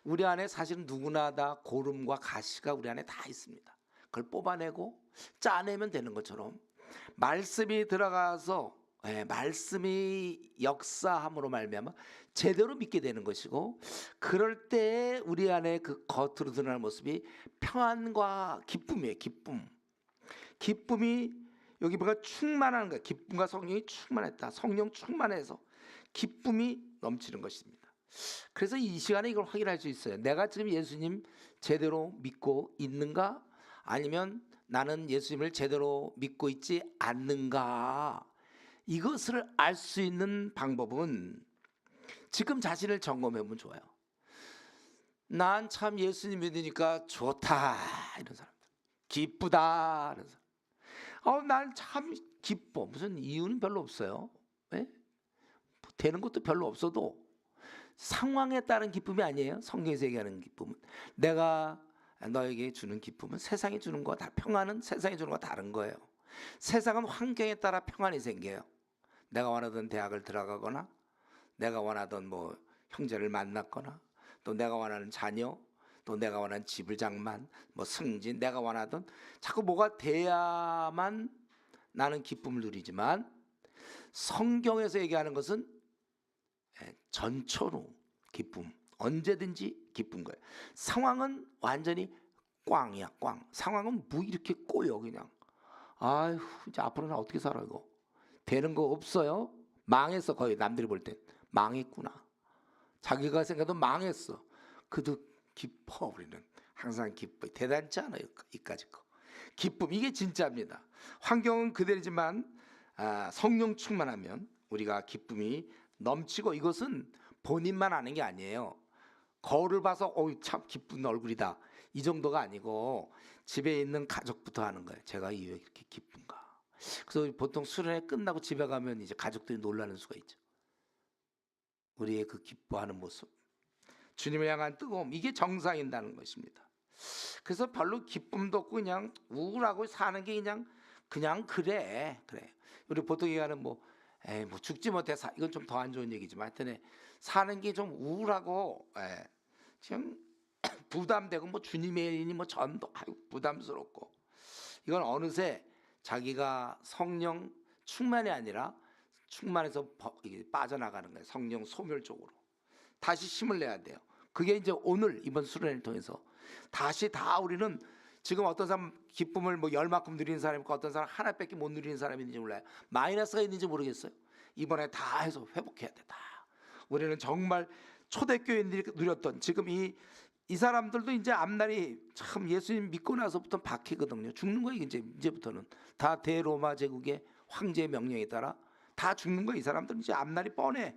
우리 안에 사실은 누구나 다 고름과 가시가 우리 안에 다 있습니다. 그걸 뽑아내고 짜내면 되는 것처럼 말씀이 들어가서 말씀이 역사함으로 말미암아 제대로 믿게 되는 것이고, 그럴 때 우리 안에 그 겉으로 드러나는 모습이 평안과 기쁨이에요. 기쁨이 여기 뭐가 충만한 거예요. 기쁨과 성령이 충만했다. 성령 충만해서 기쁨이 넘치는 것입니다. 그래서 이 시간에 이걸 확인할 수 있어요. 내가 지금 예수님 제대로 믿고 있는가, 아니면 나는 예수님을 제대로 믿고 있지 않는가. 이것을 알 수 있는 방법은 지금 자신을 점검해 보면 좋아요. 난 참 예수님 믿으니까 좋다 이런 사람들, 기쁘다 이런 사람, 난 참 기뻐. 무슨 이유는 별로 없어요. 네? 되는 것도 별로 없어도 상황에 따른 기쁨이 아니에요. 성경에서 얘기하는 기쁨은, 내가 너에게 주는 기쁨은 세상이 주는 거와 다, 평안은 세상이 주는 거와 다른 거예요. 세상은 환경에 따라 평안이 생겨요. 내가 원하던 대학을 들어가거나, 내가 원하던 뭐 형제를 만났거나, 또 내가 원하는 자녀, 또 내가 원하는 집을 장만, 뭐 승진, 내가 원하던 자꾸 뭐가 돼야만 나는 기쁨을 누리지만, 성경에서 얘기하는 것은 전초로 기쁨, 언제든지 기쁜 거예요. 상황은 완전히 꽝이야, 꽝. 상황은 뭐 이렇게 꼬여 그냥. 아휴, 이제 앞으로 나 어떻게 살아 이거. 되는 거 없어요. 망했어. 거의 남들이 볼 땐 망했구나. 자기가 생각해도 망했어. 그도 기뻐. 우리는 항상 기뻐. 대단치 않아요, 이까짓 거. 기쁨, 이게 진짜입니다. 환경은 그대로지만 성령 충만하면 우리가 기쁨이 넘치고, 이것은 본인만 아는 게 아니에요. 거울을 봐서 참 기쁜 얼굴이다 이 정도가 아니고, 집에 있는 가족부터 하는 거예요. 제가 왜 이렇게 기쁜가. 그래서 보통 수련회 끝나고 집에 가면 이제 가족들이 놀라는 수가 있죠. 우리의 그 기뻐하는 모습, 주님을 향한 뜨거움, 이게 정상인다는 것입니다. 그래서 별로 기쁨도 없고 그냥 우울하고 사는 게 그냥 그래. 우리 보통 얘기하는 뭐 죽지 못해 이건 좀 더 안 좋은 얘기지만, 하여튼 사는 게 좀 우울하고 지금 부담되고, 뭐 주님의 일이니 뭐 전도 부담스럽고, 이건 어느새 자기가 성령 충만이 아니라 충만해서 빠져나가는 거예요. 성령 소멸 쪽으로 다시 힘을 내야 돼요. 그게 이제 오늘 이번 수련회를 통해서 다시 다, 우리는 지금 어떤 사람 기쁨을 뭐 열만큼 누리는 사람이 있고, 어떤 사람 하나밖에 못 누리는 사람이 있는지 몰라요. 마이너스가 있는지 모르겠어요. 이번에 다 해서 회복해야 돼. 다. 우리는 정말 초대교인들이 누렸던, 지금 이 사람들도 이제 앞날이 참 예수님 믿고 나서부터 박히거든요. 죽는 거예요. 이제부터는 다 대로마 제국의 황제의 명령에 따라 다 죽는 거예요. 이 사람들은 이제 앞날이 뻔해.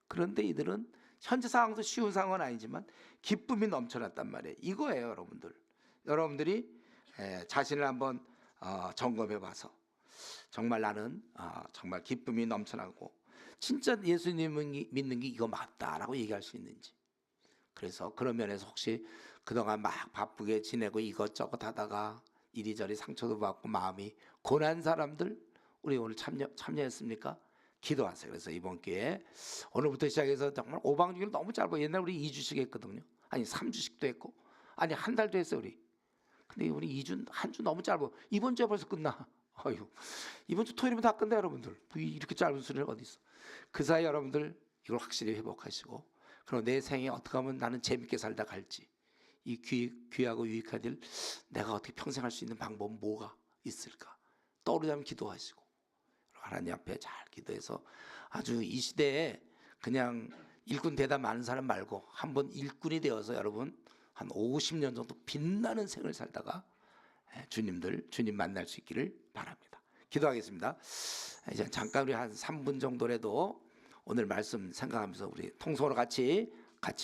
그런데 이들은 현재 상황도 쉬운 상황은 아니지만 기쁨이 넘쳐났단 말이에요. 이거예요, 여러분들. 여러분들이 자신을 한번 점검해 봐서, 정말 나는 정말 기쁨이 넘쳐나고 진짜 예수님을 믿는 게 이거 맞다라고 얘기할 수 있는지. 그래서 그런 면에서 혹시 그동안 막 바쁘게 지내고 이것저것 하다가 이리저리 상처도 받고 마음이 고난 사람들, 우리 오늘 참여했습니까? 기도하세요. 그래서 이번 기회에 오늘부터 시작해서 정말 5박 6일 너무 짧고, 옛날 우리 2주씩 했거든요. 아니 3주씩도 했고, 아니 한 달도 했어요 우리. 근데 우리 2주, 한 주 너무 짧고, 이번 주에 벌써 끝나. 아유, 이번 주 토요일이면 다 끝나. 여러분들 이렇게 짧은 수련회가 어디 있어. 그 사이 여러분들 이걸 확실히 회복하시고, 그리고 내 생에 어떻게 하면 나는 재밌게 살다 갈지, 이 귀하고 유익한 일 내가 어떻게 평생 할 수 있는 방법은 뭐가 있을까 떠오르자면 기도하시고, 하나님 앞에 잘 기도해서 아주 이 시대에 그냥 일꾼 대다 많은 사람 말고 한번 일꾼이 되어서 여러분 한 50년 정도 빛나는 생을 살다가 주님 만날 수 있기를 바랍니다. 기도하겠습니다. 이제 잠깐 우리 한 3분 정도라도 오늘 말씀 생각하면서 우리 통성으로 같이